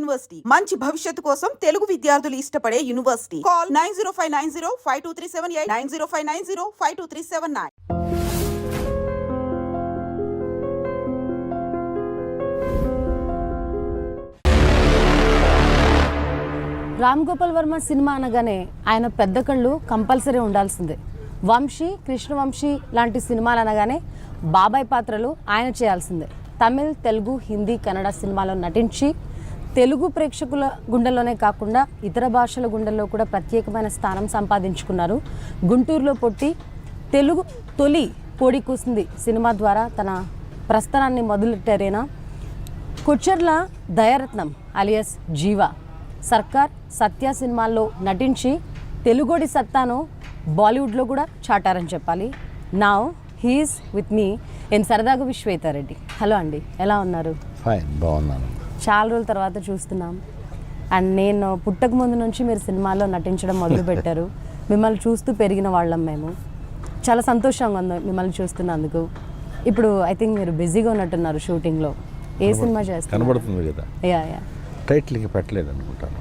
University మంచి భవిష్యత్తు కోసం తెలుగు విద్యార్థులు ఇష్టపడే university. Call 9059052378 9059052379. Ram Gopal Varma cinema అనగానే ఆయన పెద్ద కళ్ళు కంపల్సరీ ఉండాల్సిందే. వంశీ, కృష్ణవంశీ లాంటి సినిమాలు అనగానే బాబాయ్ పాత్రలు ఆయన చేయాల్సిందే. తమిళ్, తెలుగు, హిందీ, కన్నడ సినిమాలో నటించి తెలుగు ప్రేక్షకుల గుండెల్లోనే కాకుండా ఇతర భాషల గుండెల్లో కూడా ప్రత్యేకమైన స్థానం సంపాదించుకున్నారు. గుంటూరులో పుట్టి తెలుగు తొలి కోడి కూసింది సినిమా ద్వారా తన ప్రస్థానాన్ని మొదలెట్టారేనా. కొచ్చర్ల దయారత్నం అలియస్ జీవా, సర్కార్, సత్య సినిమాల్లో నటించి తెలుగోడి సత్తాను బాలీవుడ్లో కూడా చాటారని చెప్పాలి. Now he is with me in సరదాగా విశ్వేతారెడ్డి. హలో అండి, ఎలా ఉన్నారు? ఫైన్, బాగున్నాను. చాలా రోజుల తర్వాత చూస్తున్నాం. అండ్ నేను పుట్టక ముందు నుంచి మీరు సినిమాలో నటించడం మొదలుపెట్టారు. మిమ్మల్ని చూస్తూ పెరిగిన వాళ్ళం మేము. చాలా సంతోషంగా ఉంది మిమ్మల్ని చూస్తున్నందుకు. ఇప్పుడు ఐ థింక్ మీరు బిజీగా ఉన్నట్టున్నారు షూటింగ్లో. ఏ సినిమా చేస్తారు? కనబడుతుంది కదా, యా యా టైటిల్కి పెట్టలేదు అనుకుంటాను.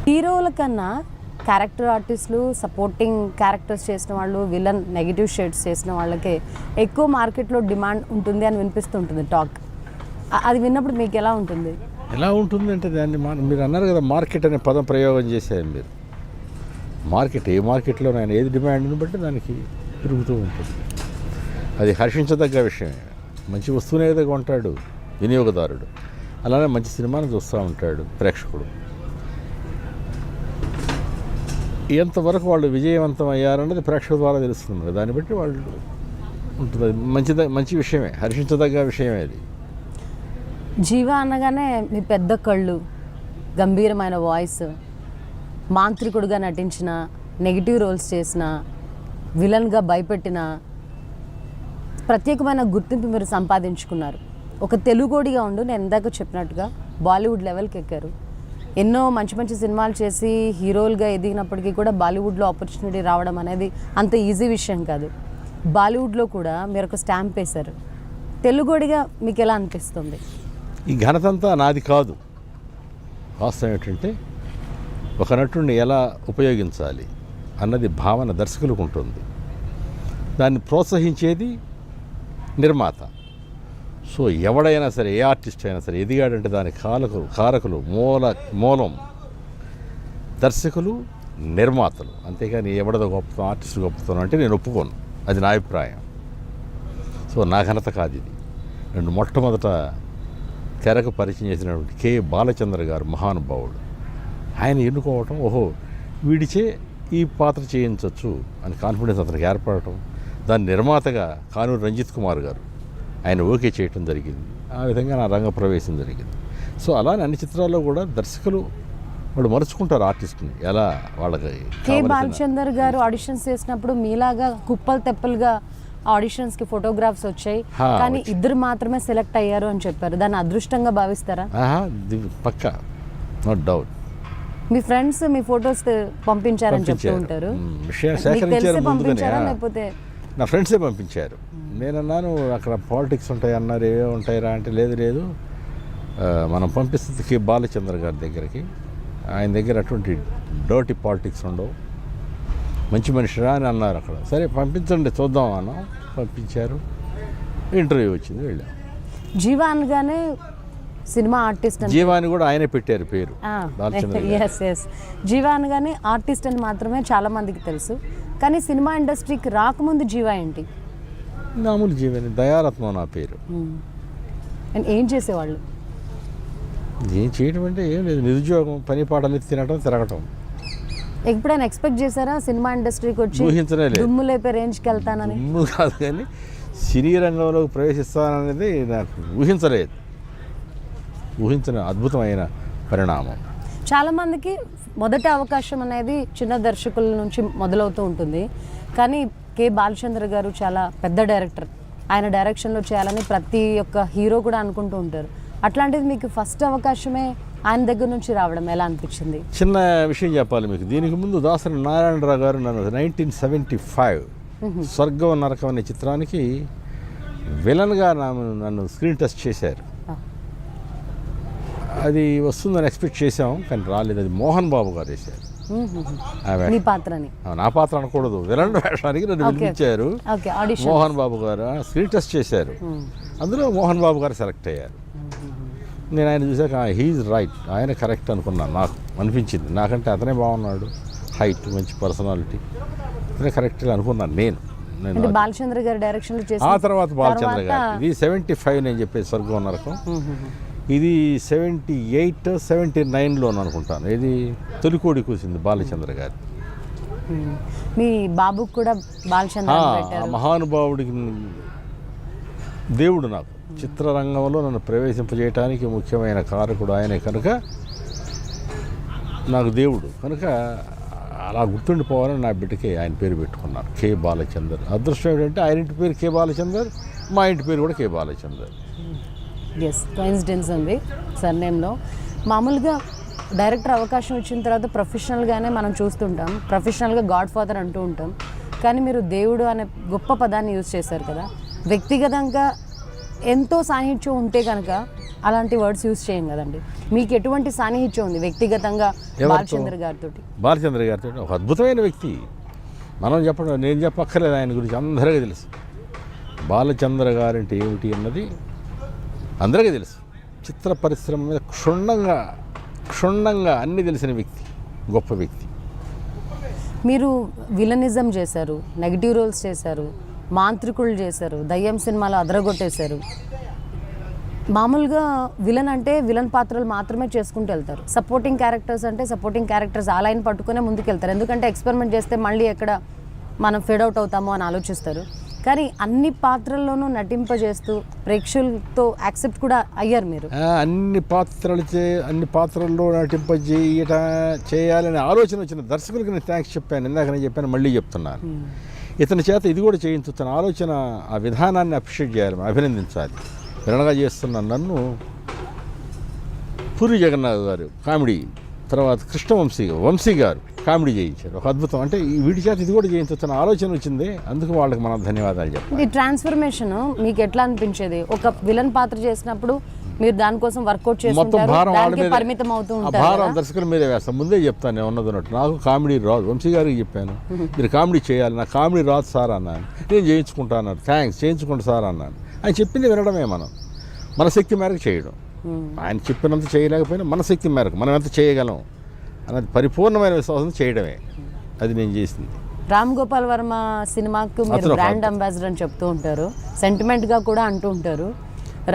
హీరోల కన్నా క్యారెక్టర్ ఆర్టిస్టులు, సపోర్టింగ్ క్యారెక్టర్స్ చేసిన వాళ్ళు, విలన్ నెగిటివ్ షేడ్స్ చేసిన వాళ్ళకే ఎక్కువ మార్కెట్లో డిమాండ్ ఉంటుంది అని వినిపిస్తుంటుంది టాక్. అది విన్నప్పుడు మీకు ఎలా ఉంటుంది? ఎలా ఉంటుంది అంటే దాన్ని మీరు అన్నారు కదా, మార్కెట్ అనే పదం ప్రయోగం చేశారు మీరు. మార్కెట్, ఏ మార్కెట్లో ఆయన ఏది డిమాండ్ని బట్టి దానికి పెరుగుతూ ఉంటుంది. అది హర్షించదగ్గ విషయమే. మంచి వస్తువునే ఏదో కొంటాడు వినియోగదారుడు, అలానే మంచి సినిమాని చూస్తూ ఉంటాడు ప్రేక్షకుడు. ఎంతవరకు వాళ్ళు విజయవంతం అయ్యారన్నది ప్రేక్షకుల ద్వారా తెలుస్తుంది. దాన్ని బట్టి వాళ్ళు ఉంటుంది. మంచి విషయమే, హర్షించదగ్గ విషయమే అది. జీవా అనగానే మీ పెద్ద కళ్ళు, గంభీరమైన వాయిస్, మాంత్రికుడుగా నటించిన, నెగిటివ్ రోల్స్ చేసిన, విలన్గా భయపెట్టిన ప్రత్యేకమైన గుర్తింపు మీరు సంపాదించుకున్నారు. ఒక తెలుగోడిగా ఉండు, నేను ఇందాక చెప్పినట్టుగా బాలీవుడ్ లెవెల్కి ఎక్కారు. ఎన్నో మంచి మంచి సినిమాలు చేసి హీరోలుగా ఎదిగినప్పటికీ కూడా బాలీవుడ్లో ఆపర్చునిటీ రావడం అనేది అంత ఈజీ విషయం కాదు. బాలీవుడ్లో కూడా మీరు ఒక స్టాంప్ వేశారు. తెలుగోడిగా మీకు ఎలా అనిపిస్తుంది? ఈ ఘనతంతా నాది కాదు. వాస్తవం ఏంటంటే ఒక నటుడిని ఎలా ఉపయోగించాలి అన్నది భావన దర్శకులకు ఉంటుంది. దాన్ని ప్రోత్సహించేది నిర్మాత. సో ఎవడైనా సరే, ఏ ఆర్టిస్ట్ అయినా సరే ఎదిగాడంటే దాని కారకులు మూలం దర్శకులు, నిర్మాతలు. అంతేగాని ఎవడదో గొప్పతనం, ఆర్టిస్ట్ గొప్పతనం అంటే నేను ఒప్పుకోను. అది నా అభిప్రాయం. సో నా ఘనత కాదు ఇది. నేను మొట్టమొదట తెరకు పరిచయం చేసినటువంటి కె బాలచంద్ర గారు, మహానుభావుడు. ఆయన ఎన్నుకోవటం, ఓహో వీడిచే ఈ పాత్ర చేయించవచ్చు అని కాన్ఫిడెన్స్ అతనికి ఏర్పడటం, దాని నిర్మాతగా కానూరు రంజిత్ కుమార్ గారు ఆయన ఓకే చేయటం జరిగింది. ఆ విధంగా నా రంగ ప్రవేశం జరిగింది. సో అలానే అన్ని చిత్రాల్లో కూడా దర్శకులు వాళ్ళు మరుచుకుంటారు ఆర్టిస్ట్ని ఎలా వాళ్ళకి. కె బాలచందర్ గారు ఆడిషన్స్ చేసినప్పుడు మీలాగా కుప్పలు తెప్పలుగా ఆడిషన్స్కి ఫోటోగ్రాఫ్స్ వచ్చాయి, కానీ ఇద్దరు మాత్రమే సెలెక్ట్ అయ్యారు అని చెప్పారు. దాన్ని అదృష్టంగా భావిస్తారా? పక్కా, నో డౌట్. మీ ఫ్రెండ్స్ మీ ఫొటోస్ పంపించారని చెప్తూ ఉంటారు. పంపించారా లేకపోతే? నా ఫ్రెండ్సే పంపించారు. నేనన్నాను అక్కడ పాలిటిక్స్ ఉంటాయి అన్నారు, ఏవే ఉంటాయిరా అంటే లేదు మనం పంపిస్తుంది కె బాలచంద్ర గారి దగ్గరికి. ఆయన దగ్గర అటువంటి డర్టీ పాలిటిక్స్ ఉండవు, మంచి మనిషిరా అని అన్నారు అక్కడ. సరే పంపించండి చూద్దాం అన్నాం, పంపించారు. ఇంటర్వ్యూ వచ్చింది, వెళ్ళాం. జీవా అనగానే సినిమా ఆర్టిస్ట్, జీవాని కూడా ఆయనే పెట్టారు పేరు. జీవా అనగానే ఆర్టిస్ట్ అని మాత్రమే చాలా మందికి తెలుసు. కానీ సినిమా ఇండస్ట్రీకి రాకముందు జీవా ఏంటి? మామూలు జీవని, దయారత్నం నా పేరు. ఏం చేసేవాళ్ళు? ఏం చేయడం అంటే ఏం లేదు, నిరుద్యోగం, పని పాటలు తినడం, తిరగటం. ఎప్పుడైనా ఎక్స్పెక్ట్ చేశారా సినిమా ఇండస్ట్రీకి వచ్చి ఊహించలేదు. దుమ్ము లేపే రేంజ్కి వెళ్తానని? దుమ్ము కాదు, కానీ సినీ రంగంలోకి ప్రవేశిస్తాననేది నాకు ఊహించలేదు. ఊహించిన అద్భుతమైన పరిణామం. చాలామందికి మొదటి అవకాశం అనేది చిన్న దర్శకుల నుంచి మొదలవుతూ ఉంటుంది. కానీ కె బాలచంద్ర గారు చాలా పెద్ద డైరెక్టర్. ఆయన డైరెక్షన్లో చేయాలని ప్రతి ఒక్క హీరో కూడా అనుకుంటూ ఉంటారు. అట్లాంటిది మీకు ఫస్ట్ అవకాశమే ఆయన దగ్గర నుంచి రావడం ఎలా అనిపించింది? చిన్న విషయం చెప్పాలి మీకు. దీనికి ముందు దాసరి నారాయణరావు గారు నన్ను 1975 స్వర్గం నరకం అనే చిత్రానికి విలన్గా నన్ను స్క్రీన్ టెస్ట్ చేశారు. అది వస్తుందని ఎక్స్పెక్ట్ చేసాం, కానీ రాలేదు. అది మోహన్ బాబు గారు వేశారు ఆ వేషం. మీ పాత్రని నా పాత్ర అనకూడదు, విలన్ వేషానికి నన్ను పిలిపించారు. Okay, audition. మోహన్ బాబు గారు స్క్రీన్ టెస్ట్ చేశారు, అందులో మోహన్ బాబు గారు సెలెక్ట్ అయ్యారు. నేను ఆయన చూసాక హీఈస్ రైట్, ఆయన కరెక్ట్ అనుకున్నాను, నాకు అనిపించింది. నాకంటే అతనే బాగున్నాడు, హైట్, మంచి పర్సనాలిటీ, అతనే కరెక్ట్ అనుకున్నాను నేను. అంటే బాలచంద్ర గారి డైరెక్షన్ లో చేసి ఆ తర్వాత బాలచంద్ర గారు, ఇది 75 నేను చెప్పేది స్వర్గం నరకం, ఇది 78, 79లో అనుకుంటాను. ఇది తొలికోడి కూసింది బాలచంద్ర గారి. మీ బాబుకు కూడా బాలచంద్ర అని పెట్టారు. మహానుభావుడికి దేవుడు, నాకు చిత్రరంగంలో నన్ను ప్రవేశింపజేయటానికి ముఖ్యమైన కారకుడు ఆయనే కనుక నాకు దేవుడు కనుక అలా గుర్తుండిపోవాలని నా బిడ్డకి ఆయన పేరు పెట్టుకున్నాను, కే బాలచందర్. అదృష్టం ఏంటంటే ఆయన ఇంటి పేరు కే బాలచందర్, మా ఇంటి పేరు కూడా కే బాలచందర్. ఎస్, కోఇన్సిడెన్స్ ఉంది సర్నేమ్లో. మామూలుగా డైరెక్టర్ అవకాశం వచ్చిన తర్వాత ప్రొఫెషనల్గానే మనం చూస్తుంటాం, ప్రొఫెషనల్గా గాడ్ ఫాదర్ అంటూ ఉంటాం. కానీ మీరు దేవుడు అనే గొప్ప పదాన్ని యూజ్ చేశారు కదా. వ్యక్తిగతంగా ఎంతో సాన్నిహిత్యం ఉంటే కనుక అలాంటి వర్డ్స్ యూజ్ చేయం కదండి. మీకు ఎటువంటి సాన్నిహిత్యం ఉంది వ్యక్తిగతంగా బాలచంద్ర గారితో? బాలచంద్ర గారితో ఒక అద్భుతమైన వ్యక్తి. మనం చెప్పడం, నేను చెప్పక్కర్లేదు, ఆయన గురించి అందరికీ తెలుసు. బాలచంద్ర గారంటే ఏమిటి అన్నది అందరికీ తెలుసు. చిత్ర పరిశ్రమ మీద క్షుణ్ణంగా అన్నీ తెలిసిన వ్యక్తి, గొప్ప వ్యక్తి. మీరు విలనిజం చేశారు, నెగిటివ్ రోల్స్ చేశారు, మాంత్రికులు చేశారు, దయ్యం సినిమాలో అదరగొట్టేశారు. మామూలుగా విలన్ అంటే విలన్ పాత్రలు మాత్రమే చేసుకుంటూ వెళ్తారు. సపోర్టింగ్ క్యారెక్టర్స్ అంటే సపోర్టింగ్ క్యారెక్టర్స్ ఆ లైన్ పట్టుకునే ముందుకు వెళ్తారు. ఎందుకంటే ఎక్స్పెరిమెంట్ చేస్తే మళ్ళీ ఎక్కడ మనం ఫెడ్ అవుట్ అవుతామో అని ఆలోచిస్తారు. కానీ అన్ని పాత్రల్లోనూ నటింపజేస్తూ ప్రేక్షకులతో యాక్సెప్ట్ కూడా అయ్యారు మీరు. అన్ని పాత్రల్లో చేయాలనే ఆలోచన వచ్చిన దర్శకులకి నేను థ్యాంక్స్ చెప్పాను. ఇందాక నేను చెప్పాను, మళ్ళీ చెప్తున్నాను. ఇతని చేత ఇది కూడా చేయించుతున్న ఆలోచన, ఆ విధానాన్ని అప్రిషియేట్ చేయాలి, అభినందించాలి. విలన్గా చేస్తున్న నన్ను పూరి జగన్నాథ్ గారు కామెడీ, తర్వాత వంశీ గారు కామెడీ చేయించారు. ఒక అద్భుతం. అంటే వీటి చేత ఇది కూడా చేయించుతున్న ఆలోచన వచ్చింది, అందుకు వాళ్ళకి మనం ధన్యవాదాలు చెప్పాలి. ఈ ట్రాన్స్ఫర్మేషన్ మీకు ఎట్లా అనిపించేది? ఒక విలన్ పాత్ర చేసినప్పుడు మీరు దానికోసం వర్కౌట్ చేస్తుంటారు, దానికి పరిమితం అవుతూ ఉంటారు. భారం దర్శకుల మీదే వేస్తాం. ముందే చెప్తాను, నేను ఉన్నదన్నట్టు నాకు కామెడీ రాదు. వంశీ గారికి చెప్పాను, మీరు కామెడీ చేయాలి, నాకు కామెడీ రాదు సార్ అన్నాను. నేను చేయించుకుంటాను అన్నాడు. థ్యాంక్స్, చేయించుకుంటా సార్ అన్నాను. ఆయన చెప్పింది వినడమే, మన శక్తి మేరకు చేయడం. ఆయన చెప్పినంత చేయలేకపోయినా మన శక్తి మేరకు మనం ఎంత చేయగలం అన్నది పరిపూర్ణమైన విశ్వాసం చేయడమే. అది నేను చేసింది. రామ్ గోపాల్ వర్మ సినిమాకు మీరు బ్రాండ్ అంబాసిడర్ అని చెప్తూ ఉంటారు, సెంటిమెంట్గా కూడా అంటూ ఉంటారు.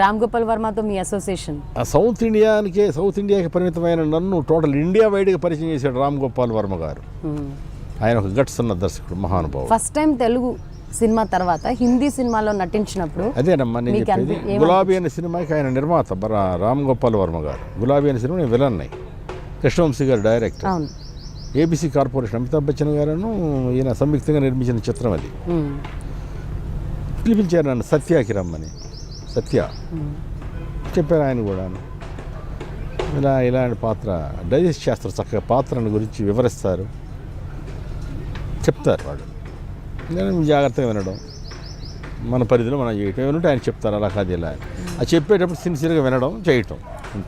రామ్ గోపాల్ వర్మతో మీ అసోసియేషన్? సౌత్ ఇండియాకి పరిమితమైన నన్ను టోటల్ ఇండియా వైడ్గా పరిచయం చేశాడు రామ్ గోపాల్ వర్మ గారు. ఆయన ఒక గట్స్ ఉన్న దర్శకుడు, మహానుభావుడు. ఫస్ట్ టైం తెలుగు సినిమా తర్వాత హిందీ సినిమాలో నటించినప్పుడు అదేనమ్మా నేను చెప్పేది. గులాబీ అనే సినిమాకి ఆయన నిర్మాత రామ్ గోపాల్ వర్మ గారు. గులాబీ అనే సినిమా నేను విలన్నాయి, కృష్ణవంశీ గారు director. ABC corporation Amitabh Bachchan గారును ఈయన సంయుక్తంగా నిర్మించిన చిత్రం అది. పిలిపించారు నన్ను సత్యాకి రమ్మని. సత్య చెప్పారు ఆయన కూడా, ఇలాంటి పాత్ర డైజెస్ట్ చేస్తారు, చక్కగా పాత్రను గురించి వివరిస్తారు, చెప్తారు వాళ్ళు. నేను జాగ్రత్తగా వినడం, మన పరిధిలో మనం చేయటం. ఏమంటే ఆయన చెప్తారు అలా కాదు ఇలా, అది చెప్పేటప్పుడు సిన్సియర్గా వినడం, చేయటం.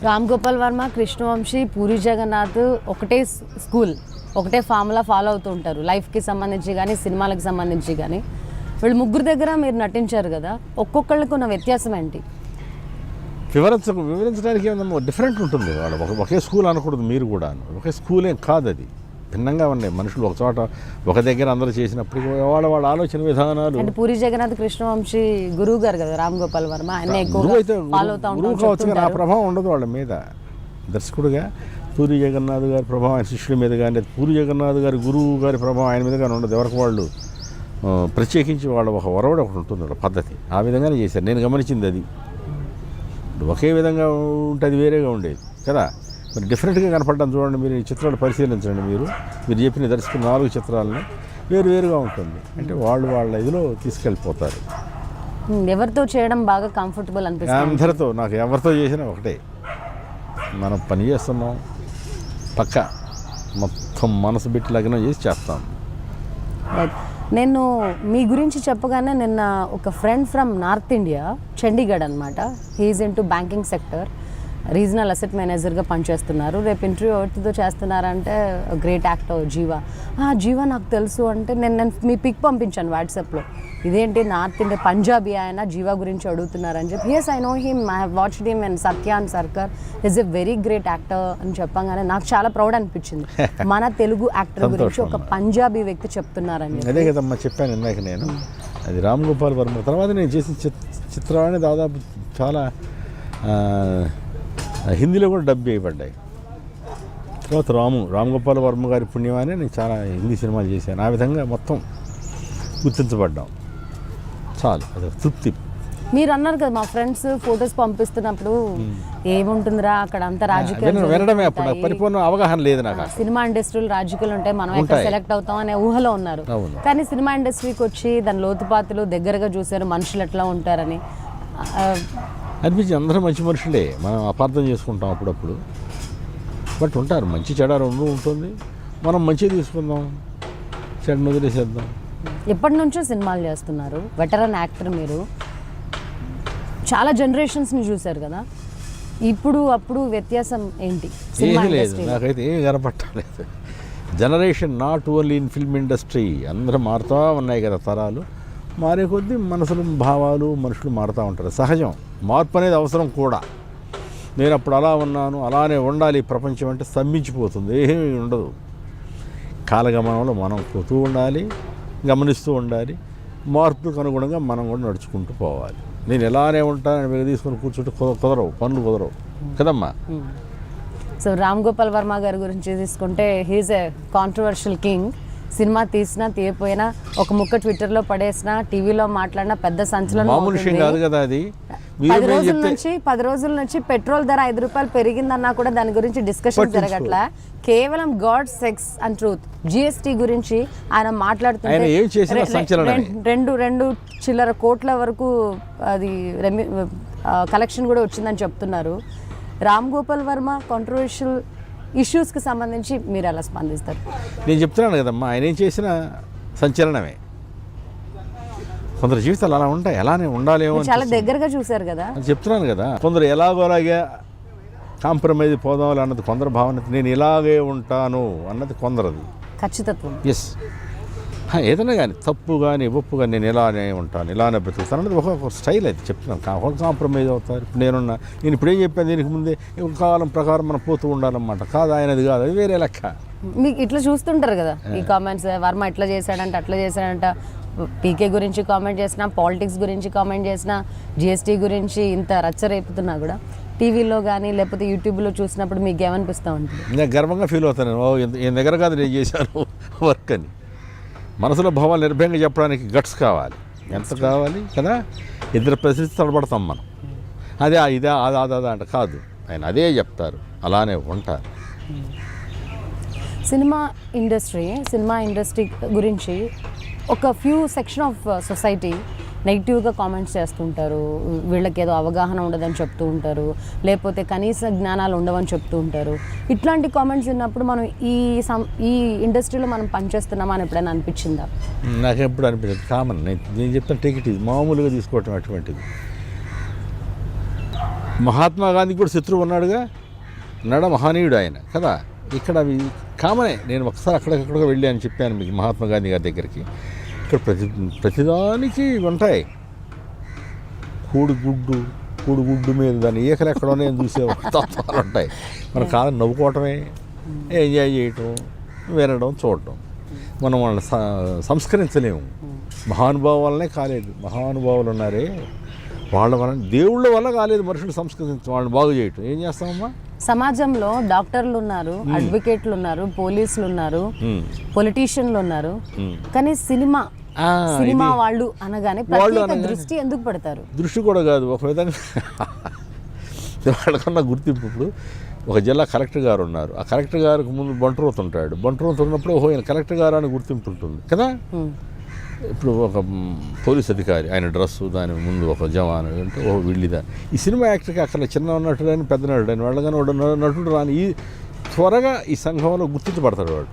రామ్ గోపాల్ వర్మ, కృష్ణవంశీ, పూరి జగన్నాథ్ ఒకటే స్కూల్, ఒకటే ఫార్ములా ఫాలో అవుతూ ఉంటారు, లైఫ్కి సంబంధించి కానీ సినిమాలకు సంబంధించి కానీ. వీళ్ళు ముగ్గురు దగ్గర మీరు నటించారు కదా, ఒక్కొక్కళ్ళకి ఉన్న వ్యత్యాసం ఏంటి? వివరించడానికి ఏమన్నా డిఫరెంట్ ఉంటుంది. వాళ్ళు ఒకే స్కూల్ అనకూడదు, మీరు కూడా ఒకే స్కూల్ ఏం కాదు, అది భిన్నంగా ఉన్నాయి. మనుషులు ఒక చోట ఒక దగ్గర అందరూ చేసినప్పుడు వాళ్ళ ఆలోచన విధానాలు. అంటే పూరి జగన్నాథ్, కృష్ణవంశీ గురువు గారు కదా రామ్ గోపాల్ వర్మ, ఆయన ఎక్కువ ఫాలో అవుతా ఉంటారు. ఆ ప్రభావం ఉండదు వాళ్ళ మీద. దర్శకుడుగా పూరి జగన్నాథ్ గారి ప్రభావం ఆయన శిష్యుల మీద కానీ, పూరి జగన్నాథ్ గారి గురువు గారి ప్రభావం ఆయన మీద కానీ ఉండదు. ఎవరికి వాళ్ళు ప్రత్యేకించి వాళ్ళ ఒక ఒరవడి ఒకటి ఉంటుంది, వాళ్ళ పద్ధతి. ఆ విధంగానే చేశారు, నేను గమనించింది అది. ఒకే విధంగా ఉంటే అది వేరేగా ఉండేది కదా. మరి డిఫరెంట్గా కనపడ్డాను చూడండి, మీరు ఈ చిత్రాలు పరిశీలించండి. మీరు చెప్పిన దర్శకులు 4 చిత్రాలని వేరుగా ఉంటుంది. అంటే వాళ్ళ ఇదిలో తీసుకెళ్ళిపోతారు. ఎవరితో చేయడం బాగా కంఫర్టబుల్ అనిపిస్తుంది? అందరితో, నాకు ఎవరితో చేసినా ఒకటే. మనం పని చేస్తున్నాం, పక్క మొత్తం మనసు పెట్టి లగ్నం చేసి చేస్తాం. నేను మీ గురించి చెప్పగానే నిన్న ఒక friend from north India, Chandigarh అనమాట, he is in to banking sector, regional asset మేనేజర్గా పనిచేస్తున్నారు. రేపు ఇంటర్వ్యూ ఎవరితో చేస్తున్నారంటే గ్రేట్ యాక్టర్ జీవా నాకు తెలుసు అంటే నేను మీ పిక్ పంపించాను వాట్సాప్లో. ఇదేంటి నార్త్ ఇండియా పంజాబీ ఆయన జీవా గురించి అడుగుతున్నారని చెప్పి. Yes I know him, I have watched him and Satyan Sarkar is a very great actor అని చెప్పగానే నాకు చాలా ప్రౌడ్ అనిపించింది. మన తెలుగు యాక్టర్ గురించి ఒక పంజాబీ వ్యక్తి చెప్తున్నారని. అదే కదమ్మా చెప్పాను ఇందాక నేను. అది రామ్ గోపాల్ వర్మ తర్వాత నేను చేసిన చిత్రాన్ని దాదాపు చాలా హిందీలో కూడా డబ్ చేయబడ్డాయి. తర్వాత రామ్ గోపాల్ వర్మ గారి పుణ్యమానే నేను చాలా హిందీ సినిమాలు చేశాను. ఆ విధంగా మొత్తం గుర్తించబడ్డాం. చాలు, అది తృప్తి. మీరు అన్నారు కదా మా ఫ్రెండ్స్ ఫొటోస్ పంపిస్తున్నప్పుడు ఏముంటుందిరా అక్కడ అంతా రాజకీయాలు వినడమే, అప్పుడు పరిపూర్ణ అవగాహన లేదు నాకు. సినిమా ఇండస్ట్రీలో రాజకీయాలు ఉంటాయి, మనం ఎక్కడ సెలెక్ట్ అవుతాం అనే ఊహలో ఉన్నారు. కానీ సినిమా ఇండస్ట్రీకి వచ్చి దాని లోతుపాతులు దగ్గరగా చూశారు, మనుషులు ఎట్లా ఉంటారని అనిపించి అందరూ మంచి మనుషులే. మనం అపార్థం చేసుకుంటాం అప్పుడప్పుడు, బట్ ఉంటారు. మంచి చెడ రెండు ఉంటుంది. మనం మంచిగా తీసుకుందాం, చెడను వదిలేసేద్దాం. ఎప్పటి నుంచో సినిమాలు చేస్తున్నారు, వెటరన్ యాక్టర్ మీరు. చాలా జనరేషన్స్ని చూశారు కదా, ఇప్పుడు అప్పుడు వ్యత్యాసం ఏంటి? ఏమీ లేదు, నాకైతే ఏమి కనపట్టలేదు. Generation not only in film industry, అందరూ మారుతూ ఉన్నాయి కదా తరాలు. మారే కొద్దీ మనసులు, భావాలు, మనుషులు మారుతూ ఉంటారు. సహజం, మార్పు అనేది అవసరం కూడా. నేను అప్పుడు అలా ఉన్నాను, అలానే ఉండాలి. ప్రపంచం అంటే స్తంభించిపోతుంది, ఏమీ ఉండదు. కాలగమనంలో మనం పోతూ ఉండాలి, గమనిస్తూ ఉండాలి. మార్పులకు అనుగుణంగా మనం కూడా నడుచుకుంటూ పోవాలి. నేను ఎలానే ఉంటానని మీరు తీసుకొని కూర్చుంటే కుదరవు, పనులు కుదరవు కదమ్మా. సో రామ్ గోపాల్ వర్మ గారి గురించి తీసుకుంటే హీఈస్ ఏ కాంట్రవర్షియల్ కింగ్. సినిమా తీసినా తీయపోయినా ఒక ముక్క ట్విట్టర్లో పడేసినా, టీవీలో మాట్లాడినా పెద్ద సంచలనం కాదు కదా అది. 10 రోజుల నుంచి పెట్రోల్ ధర 5 రూపాయలు పెరిగిందన్నా కూడా దాని గురించి డిస్కషన్ జరగట్లా. కేవలం God, sex and truth, GST గురించి ఆయన మాట్లాడుతుంటే 2 చిల్లర కోట్ల వరకు అది కలెక్షన్ కూడా వచ్చిందని చెప్తున్నారు. రామ్ గోపాల్ వర్మ కాంట్రవర్షియల్ ఇష్యూస్కి సంబంధించి మీరు ఎలా స్పందిస్తారు? నేను చెప్తున్నాను కదమ్మా, ఆయన ఏం చేసినా సంచలనమే. కొందరు జీవితాలు అలా ఉంటాయి, అలానే ఉండాలేమో. చాలా దగ్గరగా చూశారు కదా, చెప్తున్నాను కదా. కొందరు ఎలాగోలాగే కాంప్రమైజ్ పోదాం అన్నది కొందరు భావన, నేను ఇలాగే ఉంటాను అన్నది కొందరది ఖచ్చితత్వం. ఎస్, ఏదైనా కానీ తప్పు కానీ ఒప్పు కానీ నేను ఇలానే ఉంటాను, ఇలానే బ్రతుకుతాను అన్నది ఒక స్టైల్. అది చెప్తున్నాను. ఒక కాంప్రమైజ్ అవుతారు. నేను ఇప్పుడు ఏం చెప్పాను, దీనికి ముందే కాలం ప్రకారం మనం పోతూ ఉండాలన్నమాట. కాదు, ఆయనది కాదు, అది వేరే లెక్క. మీకు ఇట్లా చూస్తుంటారు కదా ఈ కామెంట్స్, వర్మ ఇట్లా చేశాడంట, అట్లా చేశాడంట. పీకే గురించి కామెంట్ చేసినా, పాలిటిక్స్ గురించి కామెంట్ చేసినా, జిఎస్టీ గురించి ఇంత రచ్చ రేపుతున్నా కూడా టీవీలో కానీ లేకపోతే యూట్యూబ్లో చూసినప్పుడు మీకు ఏమనిపిస్తూ ఉంటుంది? నేను గర్వంగా ఫీల్ అవుతాను. ఈయన దగ్గర కాదు నేను చేశాను వర్క్ అని. మనసులో భావాలు నిర్భయంగా చెప్పడానికి గట్స్ కావాలి, ఎంత కావాలి కదా. ఇద్దరు ప్రశ్నిస్తే తడబడతాం మనం. అదే ఇదే అదా అంటే కాదు, ఆయన అదే చెప్తారు, అలానే ఉంటారు. సినిమా ఇండస్ట్రీ గురించి ఒక ఫ్యూ సెక్షన్ ఆఫ్ సొసైటీ నెగిటివ్గా కామెంట్స్ చేస్తుంటారు. వీళ్ళకి ఏదో అవగాహన ఉండదని చెప్తూ ఉంటారు, లేకపోతే కనీస జ్ఞానాలు ఉండవని చెప్తూ ఉంటారు. ఇట్లాంటి కామెంట్స్ విన్నప్పుడు మనం ఈ ఇండస్ట్రీలో మనం పనిచేస్తున్నామా అని ఎప్పుడైనా అనిపించిందా? నాకు ఎప్పుడు అనిపించదు. కామన్, నేను చెప్తాను, టేక్ ఇట్ ఈజ్, మామూలుగా తీసుకోవటం అటువంటిది. మహాత్మా గాంధీ కూడా శత్రువు ఉన్నాడుగా, మహనీయుడు ఆయన కదా. ఇక్కడ అవి కామనే. నేను ఒకసారి అక్కడికక్కడికి వెళ్ళి అని చెప్పాను మీకు, మహాత్మా గాంధీ గారి దగ్గరికి. ఇక్కడ ప్రతిదానికి ఉంటాయి. కూడుగుడ్డు మీద దాన్ని ఈకలు ఎక్కడోనే చూసే తత్వాలు ఉంటాయి. మనం కాదని నవ్వుకోవటమే, ఎంజాయ్ చేయటం, వినడం, చూడటం. మనం వాళ్ళని సంస్కరించలేము. మహానుభావుల వల్లనే కాలేదు. మహానుభావులు ఉన్నారే, వాళ్ళ వల్ల, దేవుళ్ళ వల్ల కాలేదు మనుషులు సంస్కరించడం, వాళ్ళని బాగు చేయటం. ఏం చేస్తామమ్మా? సమాజంలో డాక్టర్లు ఉన్నారు, అడ్వకేట్లు ఉన్నారు, పోలీసులు ఉన్నారు, పొలిటీషియన్లు ఉన్నారు. కానీ సినిమా వాళ్ళు అనగానే ప్రత్యేక దృష్టి ఎందుకు పెడతారు? దృష్టి కూడా కాదు, ఒక విధంగా వాళ్ళకన్నా గుర్తింపు. ఇప్పుడు ఒక జిల్లా కలెక్టర్ గారు ఉన్నారు, ఆ కలెక్టర్ గారికి ముందు బంట్రోత్ ఉంటాడు. బంట్రోత్ ఉన్నప్పుడు ఓహో ఈయన కలెక్టర్ గారు అని గుర్తింపు ఉంటుంది కదా. ఇప్పుడు ఒక పోలీస్ అధికారి, ఆయన డ్రెస్సు, దాని ముందు ఒక జవాను అంటే ఓహో వీళ్ళిదా. ఈ సినిమా యాక్టర్కి అక్కడ చిన్న నటుడు అని, పెద్ద నటుడు అని, వాళ్ళగానే వాడు నటుడు రాని ఈ త్వరగా ఈ సంఘంలో గుర్తించబడతాడు వాడు.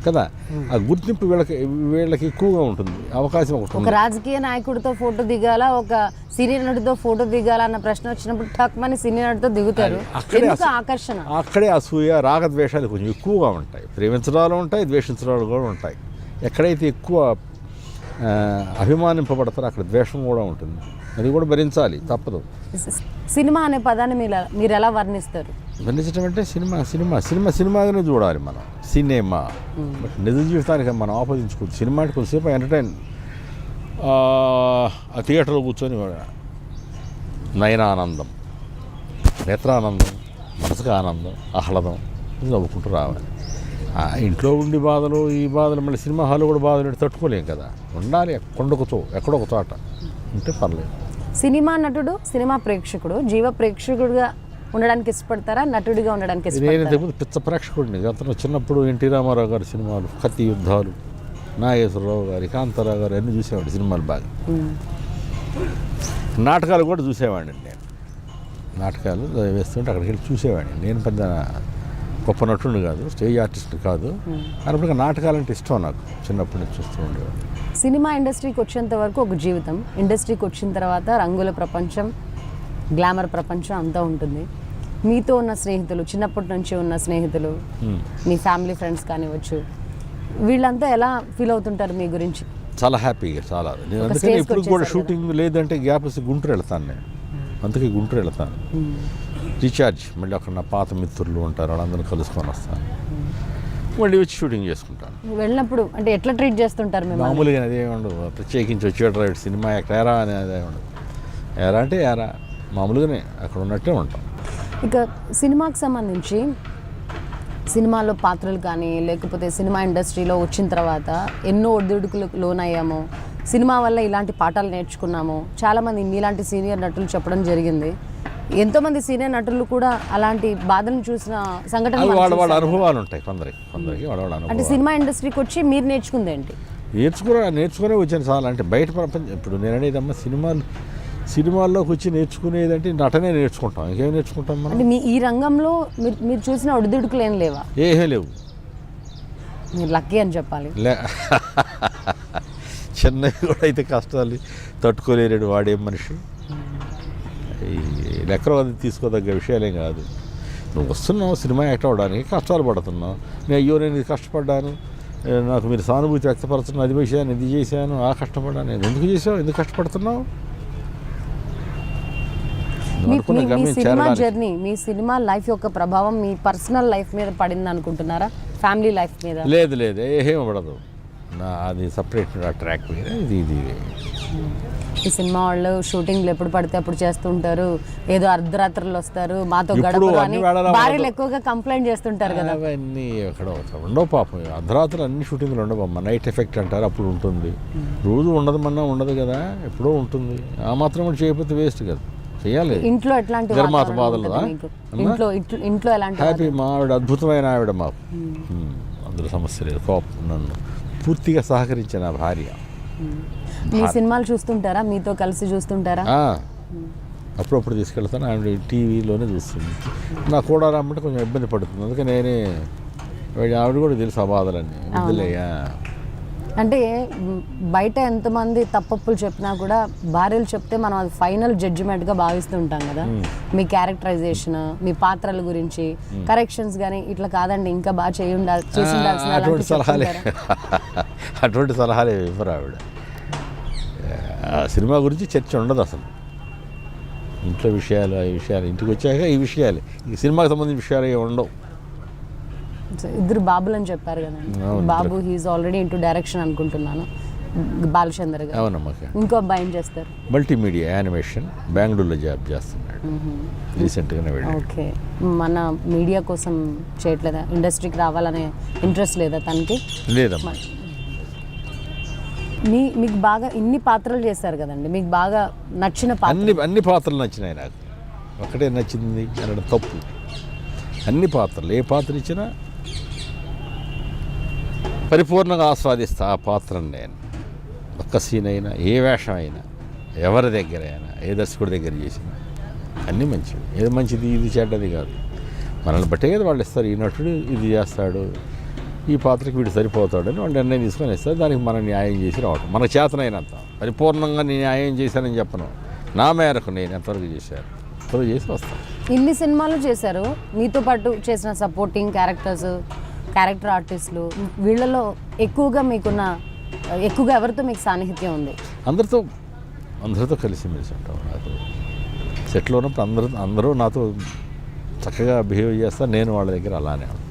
కదా. ఆ గుర్తింపు వీళ్ళకి ఎక్కువగా ఉంటుంది, అవకాశం ఒకటి ఒక ఉంది. రాజకీయ నాయకుడితో ఫోటో దిగాల, ఒక సీనియర్ నటుడితో ఫోటో దిగాల అన్న ప్రశ్న వచ్చినప్పుడు టక్మని సీనియర్ నటుడితో దిగుతారు. ఎందుకు ఆకర్షణ? అక్కడే అసూయ, రాగద్వేషాలు కొంచెం ఎక్కువగా ఉంటాయి. ప్రేమించడాలు ఉంటాయి, ద్వేషించడాలు కూడా ఉంటాయి. ఎక్కడైతే ఎక్కువ అభిమానింపబడతారో అక్కడ ద్వేషం కూడా ఉంటుంది. అది కూడా భరించాలి, తప్పదు. సినిమా అనే పదాన్ని మీరు ఎలా వర్ణిస్తారు? వర్ణించడం అంటే సినిమాగానే చూడాలి మనం. సినిమా బట్ నిజ జీవితానికి మనం ఆపాదించుకోవచ్చు. సినిమా అంటే కొంతసేపు ఎంటర్టైన్, ఆ థియేటర్లో కూర్చొని నయనానందం, నేత్రానందం, మనసుకు ఆనందం, ఆహ్లాదం నవ్వుకుంటూ రావాలి. ఇంట్లో ఉండి బాధలు, ఈ బాధలు మళ్ళీ సినిమా హాల్లో కూడా బాధలు తట్టుకోలేం కదా. ఉండాలి ఎక్కడో ఒక చోట ఉంటే పర్లేదు. సినిమా నటుడు, సినిమా ప్రేక్షకుడు జీవ ప్రేక్షకుడుగా ఉండడానికి ఇష్టపడతారా, నటుడిగా ఉండడానికి ఇష్టపడతారా? నేను ఇంతకుముందు పిచ్చ ప్రేక్షకుడిని. అతను చిన్నప్పుడు ఎన్టీ రామారావు గారి సినిమాలు, కత్తి యుద్ధాలు, నాగేశ్వరరావు గారి, కాంతారావు గారు అన్నీ చూసేవాడిని సినిమాలు బాగా. నాటకాలు కూడా చూసేవాడిని నేను. నాటకాలు వేస్తుంటే అక్కడికి వెళ్ళి చూసేవాడిని. నేను పెద్ద గొప్ప నటుడిని కాదు, స్టేజ్ ఆర్టిస్ట్ కాదు. అన్నప్పుడు నాటకాలంటే ఇష్టం నాకు, చిన్నప్పటి నుంచి చూస్తూ ఉండేవాడిని. సినిమా ఇండస్ట్రీకి వచ్చేంత వరకు ఒక జీవితం, ఇండస్ట్రీకి వచ్చిన తర్వాత రంగుల ప్రపంచం, గ్లామర్ ప్రపంచం అంతా ఉంటుంది. మీతో ఉన్న స్నేహితులు, చిన్నప్పటి నుంచి ఉన్న స్నేహితులు, మీ ఫ్యామిలీ ఫ్రెండ్స్ కానివ్వచ్చు, వీళ్ళంతా ఎలా ఫీల్ అవుతుంటారు మీ గురించి? చాలా హ్యాపీగా, చాలా. నేను అందుకని ఇప్పుడు కూడా షూటింగ్ లేదంటే గ్యాప్ వస్తే గుంటూరు వెళ్తాను. నేను అందుకే గుంటూరు వెళ్తాను, రీఛార్జ్. మళ్ళీ అక్కడ నా పాత మిత్రులు ఉంటారు, వాళ్ళందరూ కలుసుకొని వస్తాను, మళ్ళీ వచ్చి షూటింగ్ చేసుకుంటాను. వెళ్ళినప్పుడు అంటే ఎట్లా ట్రీట్ చేస్తుంటారు మేము? మామూలుగా అదే ఉండదు, ప్రత్యేకించి వచ్చేట సినిమా ఎరా అని అదే ఉండదు. ఎరా అంటే ఎరా, మామూలుగానే అక్కడ ఉన్నట్టే ఉంటాం. ఇక సినిమాకి సంబంధించి సినిమాలో పాత్రలు కానీ, లేకపోతే సినిమా ఇండస్ట్రీలో వచ్చిన తర్వాత ఎన్నో ఒడిదుడుకులకు లోనయ్యాము, సినిమా వల్ల ఇలాంటి పాఠాలు నేర్చుకున్నాము, చాలామంది మీలాంటి సీనియర్ నటులు చెప్పడం జరిగింది. ఎంతోమంది సీనియర్ నటులు కూడా అలాంటి బాధను చూసిన సంఘటనలు, వాళ్ళ అనుభవాలు ఉంటాయి కొందరికి వాళ్ళ అనుభవాలు. అంటే సినిమా ఇండస్ట్రీకి వచ్చి మీరు నేర్చుకుంది ఏంటి? నేర్చుకునే వచ్చాను చాలా. అంటే బయట ప్రపంచం, ఇప్పుడు నేను అనేదమ్మా, సినిమాల్లోకి వచ్చి నేర్చుకునేదంటే నటనే నేర్చుకుంటాం, ఇంకేం నేర్చుకుంటాం మనం? అంటే ఈ రంగంలో మీరు చూసిన ఒడిదుడుకులు ఏం లేవా? ఏమీ లేవు. మీరు లక్కీ అని చెప్పాలి. చెన్నై కూడా అయితే కష్టాలు తట్టుకోలేడు వాడేం మనిషి. ఈ లెక్కలో అది తీసుకోదగ్గ విషయాలేం కాదు. నువ్వు వస్తున్నావు సినిమా యాక్ట్ అవ్వడానికి, కష్టాలు పడుతున్నావు. నేను ఇది కష్టపడ్డాను, నాకు మీరు సానుభూతి వ్యక్తపరచడం, అది విషయాన్ని ఇది చేశాను, ఆ కష్టపడ్డాను. నేను ఎందుకు చేసావు, ఎందుకు కష్టపడుతున్నావు? మీ సినిమా జర్నీ, మీ సినిమా లైఫ్ యొక్క ప్రభావం మీ పర్సనల్ లైఫ్ మీద పడింది అనుకుంటున్నారా, ఫ్యామిలీ లైఫ్ మీద? లేదు ఏం పడదు. అది సపరేట్ ట్రాక్ మీద ఇది. ఈ సినిమా వాళ్ళు షూటింగ్లు ఎప్పుడు పడితే అప్పుడు చేస్తుంటారు, ఏదో అర్ధరాత్రులు వస్తారు, మాతో గడపరు అని భార్యలు ఎక్కువగా కంప్లైంట్ చేస్తుంటారు కదా. అవన్నీ ఎక్కడ ఉండవు పాపం. అర్ధరాత్రులు అన్ని షూటింగ్లు ఉండవమ్మా. నైట్ ఎఫెక్ట్ అంటారు, అప్పుడు ఉంటుంది. రోజు ఉండదమన్నా ఉండదు కదా, ఎప్పుడో ఉంటుంది. ఆ మాత్రం కూడా చేయకపోతే వేస్ట్ కదా, చేయాలి. ఇంట్లో ఎట్లాంటి బాధలు? ఇంట్లో ఎలాంటి హ్యాపీ. మా ఆవిడ అద్భుతమైన ఆవిడ మాకు, అందులో సమస్య లేదు. కోపం నన్ను పూర్తిగా సహకరించిన నా భార్య. మీ సినిమాలు చూస్తుంటారా, మీతో కలిసి చూస్తుంటారా? అప్పుడప్పుడు తీసుకెళ్తాను, ఆవిడ టీవీలోనే చూస్తుంది. నా కూడా రమ్మంటే కొంచెం ఇబ్బంది పడుతుంది, అందుకే నేనే. ఆవిడ కూడా తెలుసు ఆ బాధలన్నీ. వద్దులేయా అంటే బయట ఎంతమంది తప్పప్పులు చెప్పినా కూడా భార్యలు చెప్తే మనం అది ఫైనల్ జడ్జిమెంట్గా భావిస్తూ ఉంటాం కదా. మీ క్యారెక్టరైజేషన్, మీ పాత్రల గురించి కరెక్షన్స్ కానీ ఇట్లా కాదండి ఇంకా బాగా చేసి ఉండాల్సిన అటువంటి సలహాలే ఇవ్వరు ఆవిడ. సినిమా గురించి చర్చ ఉండదు అసలు. ఇంట్లో విషయాలు, ఈ విషయాలు ఇంటికి వచ్చాక ఈ విషయాలు, ఈ సినిమాకి సంబంధించిన విషయాలు ఏమి ఉండవు. ఇద్దరు బాబులు అని చెప్పారు కదా, బాబు హీఈస్ ఆల్రెడీ ఇంటూ డైరెక్షన్ అనుకుంటున్నాను, బాలచంద్ర గారు. అవునమ్మా. ఇంకో అబ్బాయి ఏం చేస్తారు? మల్టీమీడియా యానిమేషన్, బెంగళూరులో జాబ్ చేస్తున్నాడు, రీసెంట్గానే వెళ్ళాడు. ఓకే. మన మీడియా కోసం చేయట్లేదా, ఇండస్ట్రీకి రావాలనే ఇంట్రెస్ట్ లేదా తనకి? లేదమ్మా. మీకు బాగా ఇన్ని పాత్రలు చేశారు కదండి, మీకు బాగా నచ్చిన పాత్ర? అన్ని పాత్రలు నచ్చినాయి నాకు, ఒకటే నచ్చింది అనడం తప్పు. అన్ని పాత్రలు, ఏ పాత్ర ఇచ్చినా పరిపూర్ణంగా ఆస్వాదిస్తా ఆ పాత్రను నేను. ఒక్క సీన్ అయినా, ఏ వేషం అయినా, ఎవరి దగ్గర అయినా, ఏ దర్శకుడి దగ్గర చేసినా అన్నీ మంచివి. ఏది మంచిది ఇది చెడ్డది కాదు, మనల్ని బట్టే కదా వాళ్ళు ఇస్తారు. ఈ నటుడు ఇది చేస్తాడు, ఈ పాత్రకి వీడు సరిపోతాడని వాళ్ళు నిర్ణయం తీసుకొని ఇస్తారు. దానికి మనం న్యాయం చేసి రావటం మన చేతనైనంత. పరిపూర్ణంగా నేను న్యాయం చేశానని చెప్పను, నా మేరకు నేను ఎంతవరకు చేశాను అంతవరకు చేసి వస్తాను. ఇన్ని సినిమాలు చేశారు, మీతో పాటు చేసిన సపోర్టింగ్ క్యారెక్టర్ ఆర్టిస్టులు, వీళ్ళలో ఎక్కువగా ఎవరితో మీకు సాన్నిహిత్యం ఉంది? అందరితో కలిసి మెలిసి ఉంటాం. నాతో సెట్లో ఉన్నప్పుడు అందరూ నాతో చక్కగా బిహేవ్ చేస్తారు, నేను వాళ్ళ దగ్గర అలానే ఉంటాను.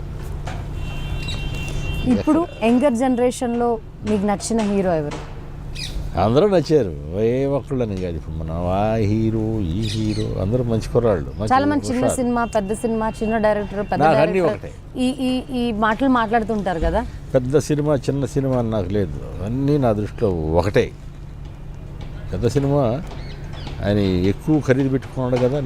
ఇప్పుడు యంగర్ జనరేషన్లో మీకు నచ్చిన హీరో ఎవరు? అందరూ నచ్చారు, ఏ ఒక్కళ్ళని కాదు. ఇప్పుడు మన ఆ హీరో ఈ హీరో అందరూ మంచి కుర్రాళ్ళు. చాలా మంది చిన్న సినిమా పెద్ద సినిమా, చిన్న డైరెక్టర్ పెద్ద నాకు అన్నీ డైరెక్టర్, ఒకటే. ఈ మాటలు మాట్లాడుతుంటారు కదా. పెద్ద సినిమా చిన్న సినిమా అని నాకు లేదు, అన్నీ నా దృష్టిలో ఒకటే. పెద్ద సినిమా ఆయన ఎక్కువ ఖరీదు పెట్టుకున్నాడు కదా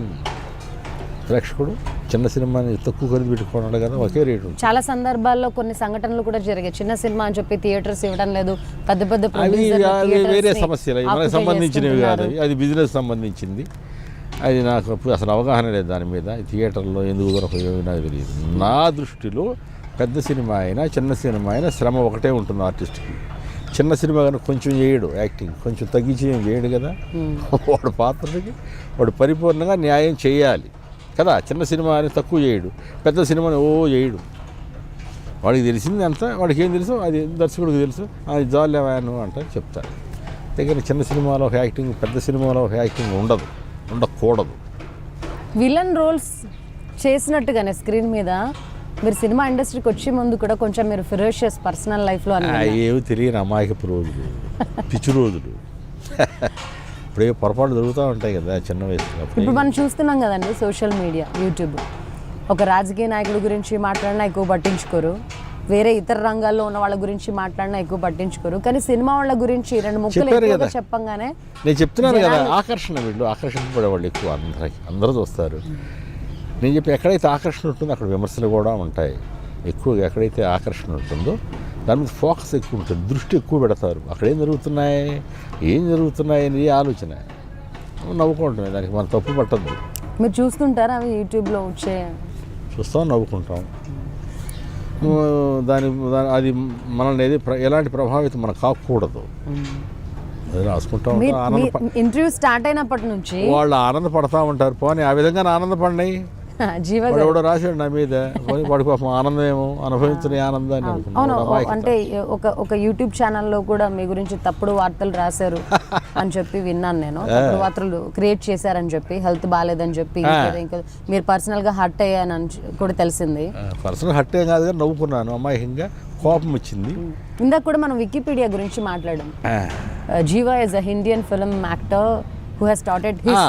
ప్రేక్షకుడు, చిన్న సినిమాని తక్కువ ఖరీదు పెట్టుకున్నాడు కదా, ఒకే రేటు ఉంటుంది. చాలా సందర్భాల్లో కొన్ని సంఘటనలు కూడా జరిగాయి. చిన్న సినిమా అని చెప్పి థియేటర్స్ ఇవ్వడం లేదు, పెద్ద పెద్ద అవి ప్రొడ్యూసర్లు వేరే థియేటర్స్ని సమస్యలు, మనకు ఆక్యుపై సంబంధించినవి కాదు. చేసుకుంటున్నారు. అది బిజినెస్ సంబంధించింది. అది నాకు అసలు అవగాహన లేదు దాని మీద. థియేటర్లో ఎందుకు దొరకవు నాకు తెలియదు. నా దృష్టిలో పెద్ద సినిమా అయినా చిన్న సినిమా అయినా శ్రమ ఒకటే ఉంటుంది ఆర్టిస్ట్కి. చిన్న సినిమా కనుక కొంచెం చేయడు, యాక్టింగ్ కొంచెం తగ్గించి ఏం చేయడు కదా. వాడు పాత్రకి వాడు పరిపూర్ణంగా న్యాయం చేయాలి కదా. చిన్న సినిమా అని తక్కువ చేయడు, పెద్ద సినిమాని చేయడు. వాడికి తెలిసింది అంతా, వాడికి ఏం తెలుసు అది దర్శకుడికి తెలుసు. అది జాలేవాను అంటే చెప్తారు. దగ్గర చిన్న సినిమాలో ఒక యాక్టింగ్, పెద్ద సినిమాలో ఒక యాక్టింగ్ ఉండకూడదు. విలన్ రోల్స్ చేసినట్టుగానే స్క్రీన్ మీద మీరు సినిమా ఇండస్ట్రీకి వచ్చే ముందు కూడా కొంచెం మీరు ఫిరోషియస్ పర్సనల్ లైఫ్లో అని ఏవి తెలియని అమాయకపు రోజులు, పిచ్చి రోజులు. ఇప్పుడే పొరపాటు జరుగుతూ ఉంటాయి కదా చిన్న వయసులో. ఇప్పుడు మనం చూస్తున్నాం కదండి సోషల్ మీడియా, యూట్యూబ్. ఒక రాజకీయ నాయకుడి గురించి మాట్లాడినా ఎక్కువ పట్టించుకోరు, వేరే ఇతర రంగాల్లో ఉన్న వాళ్ళ గురించి మాట్లాడినా ఎక్కువ పట్టించుకోరు, కానీ సినిమా వాళ్ళ గురించి రెండు ముక్కలు చెప్పారు ఎక్కువగా కదా. చెప్పంగానే నేను చెప్తున్నాను కదా, ఆకర్షింపబడేవాళ్ళు ఎక్కువ అందరూ చూస్తారు. నేను చెప్పి ఎక్కడైతే ఆకర్షణ ఉంటుందో అక్కడ విమర్శలు కూడా ఉంటాయి. ఎక్కువగా ఎక్కడైతే ఆకర్షణ ఉంటుందో దాని మీద ఫోకస్ ఎక్కువ ఉంటుంది, దృష్టి ఎక్కువ పెడతారు. అక్కడ ఏం జరుగుతున్నాయి అని ఆలోచన నవ్వుకుంటున్నాయి. దానికి మనం తప్పు పట్టద్దు. మీరు చూస్తుంటారా అవి యూట్యూబ్లో వచ్చే? చూస్తాం, నవ్వుకుంటాం. అది మనల్ని ఎలాంటి ప్రభావితం మనకు కాకూడదు. అది రాసుకుంటా ఉంటాం. ఇంటర్వ్యూ స్టార్ట్ అయినప్పటి నుంచి వాళ్ళు ఆనందపడతా ఉంటారు. పోనీ ఆ విధంగా ఆనందపడినాయి. జీవ వాడు రాశాడు నా మీద, వాడి పాపం ఆనందం ఏమో అనుభవించిన ఆనందాన్ని అవును. అంటే ఒక యూట్యూబ్ ఛానల్లో కూడా మీ గురించి తప్పుడు వార్తలు రాశారు అని చెప్పి విన్నాను నేను. తప్పుడు వార్తలు క్రియేట్ చేశారని చెప్పి, హెల్త్ బాగాలేదని చెప్పి, ఇంకా మీరు పర్సనల్గా హర్ట్ అయ్యానని కూడా తెలిసింది. పర్సనల్ హర్ట్ ఏం కాదు కానీ నవ్వుకున్నాను, అమాయకంగా కోపం వచ్చింది. ఇందాక కూడా మనం వికీపీడియా గురించి మాట్లాడాం. Jeeva is a Indian film actor who has started his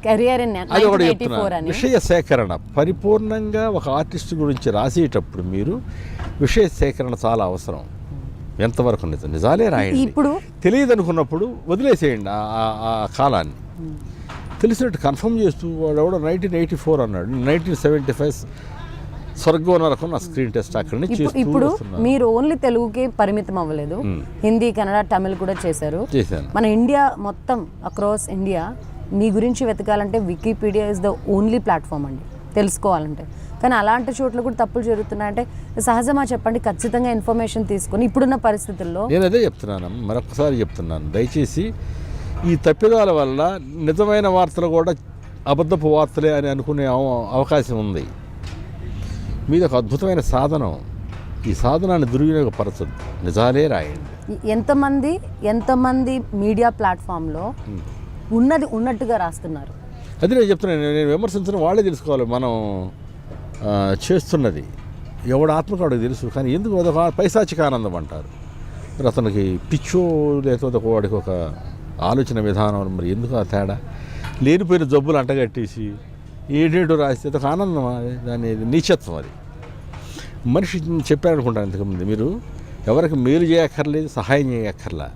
career in 1984 అని. విషయ సేకరణ పరిపూర్ణంగా ఒక ఆర్టిస్ట్ గురించి రాసేటప్పుడు మీరు విషయ సేకరణ చాలా అవసరం. ఎంతవరకు నిజాలే రాయండి. ఇప్పుడు తెలియదు అనుకున్నప్పుడు వదిలేసేయండి ఆ కాలాన్ని. తెలిసినట్టు కన్ఫర్మ్ చేస్తూ వాడు ఎవడో 1984 అన్నాడు, 1975 స్వర్గం నరకం నా స్క్రీన్ టెస్ట్ అక్కడి నుంచి. ఇప్పుడు మీరు ఓన్లీ తెలుగుకి పరిమితం అవ్వలేదు, హిందీ, కన్నడ, తమిళ్ కూడా చేశాను. మన ఇండియా మొత్తం అక్రాస్ ఇండియా మీ గురించి వెతకాలంటే Wikipedia is the only platform అండి, తెలుసుకోవాలంటే. కానీ అలాంటి చోట్ల కూడా తప్పులు జరుగుతున్నాయంటే సహజమా చెప్పండి? ఖచ్చితంగా ఇన్ఫర్మేషన్ తీసుకొని ఇప్పుడున్న పరిస్థితుల్లో నేను అదే చెప్తున్నాను, మరొకసారి చెప్తున్నాను, దయచేసి ఈ తప్పిదాల వల్ల నిజమైన వార్తలు కూడా అబద్ధపు వార్తలే అని అనుకునే అవకాశం ఉంది. మీద ఒక అద్భుతమైన సాధనం, ఈ సాధనాన్ని దుర్వినియోగపరచద్దు, నిజాలే రాయండి. ఎంతమంది మీడియా ప్లాట్ఫామ్లో ఉన్నట్టుగా రాస్తున్నారు. అది నేను చెప్తున్నాను. నేను విమర్శించడం వాళ్ళే తెలుసుకోవాలి. మనం చేస్తున్నది ఎవడు ఆత్మకాడికి తెలుసు, కానీ ఎందుకు అదొక పైశాచిక ఆనందం అంటారు. మరి అతనికి పిచ్చో లేకపోతే వాడికి ఒక ఆలోచన విధానం, మరి ఎందుకు ఆ తేడా? లేనిపోయిన జబ్బులు అంటగట్టేసి ఏడేటో రాస్తే ఒక ఆనందం, దాని నీచత్వం. అది మనిషి చెప్పారనుకుంటాను ఇంతకుముందు, మీరు ఎవరికి మేలు చేయక్కర్లేదు, సహాయం చేయక్కర్లా,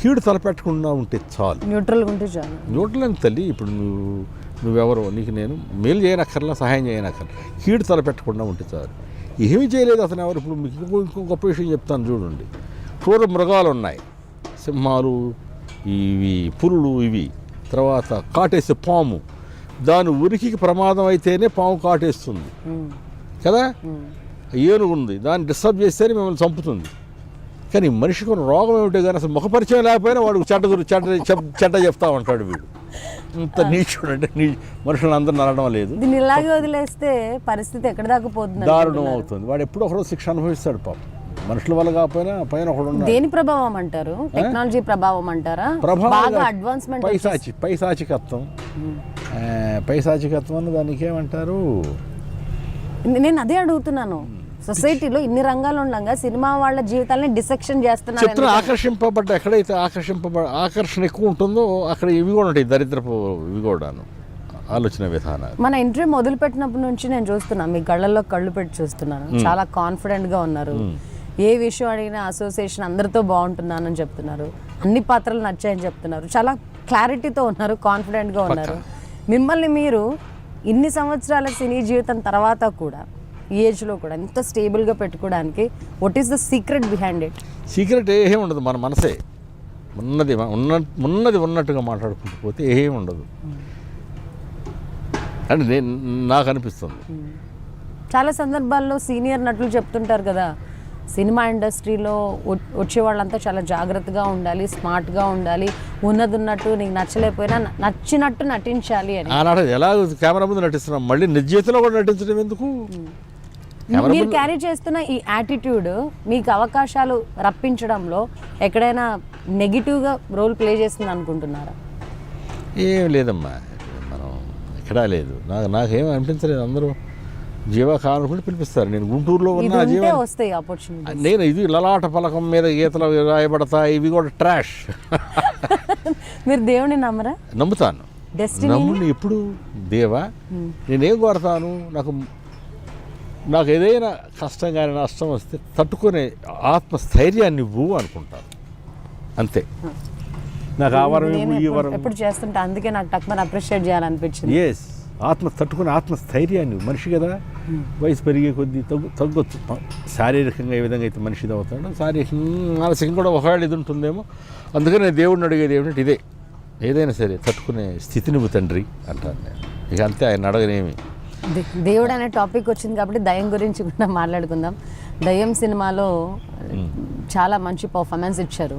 కీడు తలపెట్టకుండా ఉంటే చాలు, న్యూట్రల్గా ఉంటే చాలు. న్యూట్రల్ అని తల్లి. ఇప్పుడు నువ్వెవరో, నీకు నేను మేలు చేయనక్కర్లా, సహాయం చేయనక్కర్లా, కీడు తలపెట్టకుండా ఉంటే చాలు. ఏమీ చేయలేదు అతను ఎవరు. ఇప్పుడు మీకు ఇంకో గొప్ప విషయం చెప్తాను చూడండి. క్రూర మృగాలు ఉన్నాయి, సింహాలు, ఇవి పులులు, ఇవి తర్వాత కాటేసే పాము. దాని ఉనికికి ప్రమాదం అయితేనే పాము కాటేస్తుంది కదా. ఏనుగు ఉంది, దాన్ని డిస్టర్బ్ చేస్తేనే మిమ్మల్ని చంపుతుంది. కానీ మనిషికి ఉన్న రోగం ఏమిటో కానీ అసలు ముఖపరిచయం లేకపోయినా వాడు చెడ్డ చెప్తా ఉంటాడు వీడు. ఇంత నీచుడు అంటే మనుషులను అందరూ నరడం లేదు. దీన్ని ఇలాగే వదిలేస్తే పరిస్థితి ఎక్కడ దాకా పోతుంది? దారుణం అవుతుంది. వాడు ఎప్పుడో ఒకరోజు శిక్ష అనుభవిస్తాడు పాపం. మనుషుల వల్ల కాకపోయినా పైన ఒకడు ఉన్నాడు. దేని ప్రభావం అంటారు? టెక్నాలజీ ప్రభావం అంటారా? బాగా అడ్వాన్స్మెంట్, పైశాచికత్వం అని దానికి ఏమంటారు? నేను అదే అడుగుతున్నాను. సొసైటీలో ఇన్ని రంగాలు ఉండగా సినిమా వాళ్ళ జీవితాలని డిసెక్షన్ చేస్తున్నారు. ఆకర్షింపబడ్డ ఎక్కడైతే ఆకర్షణ ఎక్కువ ఉంటుందో అక్కడ ఇవి కూడా ఉంటాయి, దరిద్రపు ఇవి కూడాను ఆలోచన విధానాలు. మన ఇంటర్వ్యూ మొదలుపెట్టినప్పటి నుంచి నేను చూస్తున్నాను, మీ కళ్ళల్లో కళ్ళు పెట్టి చూస్తున్నాను. చాలా కాన్ఫిడెంట్గా ఉన్నారు. ఏ విషయం అడిగినా అసోసియేషన్ అందరితో బాగుంటున్నానని చెప్తున్నారు. అన్ని పాత్రలు నచ్చాయని చెప్తున్నారు. చాలా క్లారిటీతో ఉన్నారు, కాన్ఫిడెంట్గా ఉన్నారు. మిమ్మల్ని మీరు ఇన్ని సంవత్సరాల సినీ జీవితం తర్వాత కూడా ఈ ఏజ్లో కూడా ఇంత స్టేబుల్గా పెట్టుకోవడానికి what is the secret behind it? Secret ఏమీ ఉండదు, మన మనసే ఉన్నది ఉన్నట్టుగా మాట్లాడుకుంటూ పోతే ఏమీ ఉండదు అంటే నాకు అనిపిస్తుంది. చాలా సందర్భాల్లో సీనియర్ నటులు చెప్తుంటారు కదా, సినిమా ఇండస్ట్రీలో వచ్చే వాళ్ళంతా చాలా జాగ్రత్తగా ఉండాలి, స్మార్ట్గా ఉండాలి, ఉన్నట్టు నీకు నచ్చలేకపోయినా నచ్చినట్టు నటించాలి అని. ఆనాడు ఎలా కెమెరా ముందు నటిస్తున్నాం, మళ్ళీ నిజ జీవితంలో కూడా నటించడం ఎందుకు? మీరు క్యారీ చేస్తున్న ఈ యాటిట్యూడ్ మీకు అవకాశాలు రప్పించడంలో ఎక్కడైనా నెగిటివ్గా రోల్ ప్లే చేస్తుంది అనుకుంటున్నారా? ఏం లేదమ్మా, మనం ఎక్కడా లేదు. నాకేం అనిపించలేదు. అందరూ జీవా కానుకుంటే పిలిపిస్తారు. నేను గుంటూరులో ఉన్న జీవా వస్తాయి ఆపర్చునిటీ. నేను ఇది లలాట పలకం మీద గీతలు రాయబడతాయి, ఇవి కూడా ట్రాష్. మీరు దేవుని నమ్మరా? నమ్ముతాను. నమ్ముని ఎప్పుడు దేవా నేనేం కోరతాను, నాకు ఏదైనా కష్టం కానీ నష్టం వస్తే తట్టుకునే ఆత్మస్థైర్యాన్ని ఇవ్వు అనుకుంటాను, అంతే. నాకు ఆ వరం ఈ వరం ఎప్పుడు చేస్తుంటా, అందుకే నాకు టక్మని అప్రిషియేట్ చేయాలనిపించింది. ఎస్, తట్టుకునే ఆత్మస్థైర్యాన్ని. మనిషి కదా, వయసు పెరిగే కొద్దీ తగ్గొచ్చు. శారీరకంగా ఏ విధంగా అయితే మనిషి అవుతాడో శారీరకంగా మానసికంగా కూడా ఒకవేళ ఇది ఉంటుందేమో. అందుకని నేను దేవుడిని అడిగేది ఏమిటంటే ఇదే, ఏదైనా సరే తట్టుకునే స్థితి నువ్వు తండ్రి అంటాను నేను. ఇక అంతే, ఆయన అడగనేమి. దేవుడు అనే టాపిక్ వచ్చింది కాబట్టి దయ్యం గురించి కూడా మాట్లాడుకుందాం. దయ్యం సినిమాలో చాలా మంచి పర్ఫార్మెన్స్ ఇచ్చారు.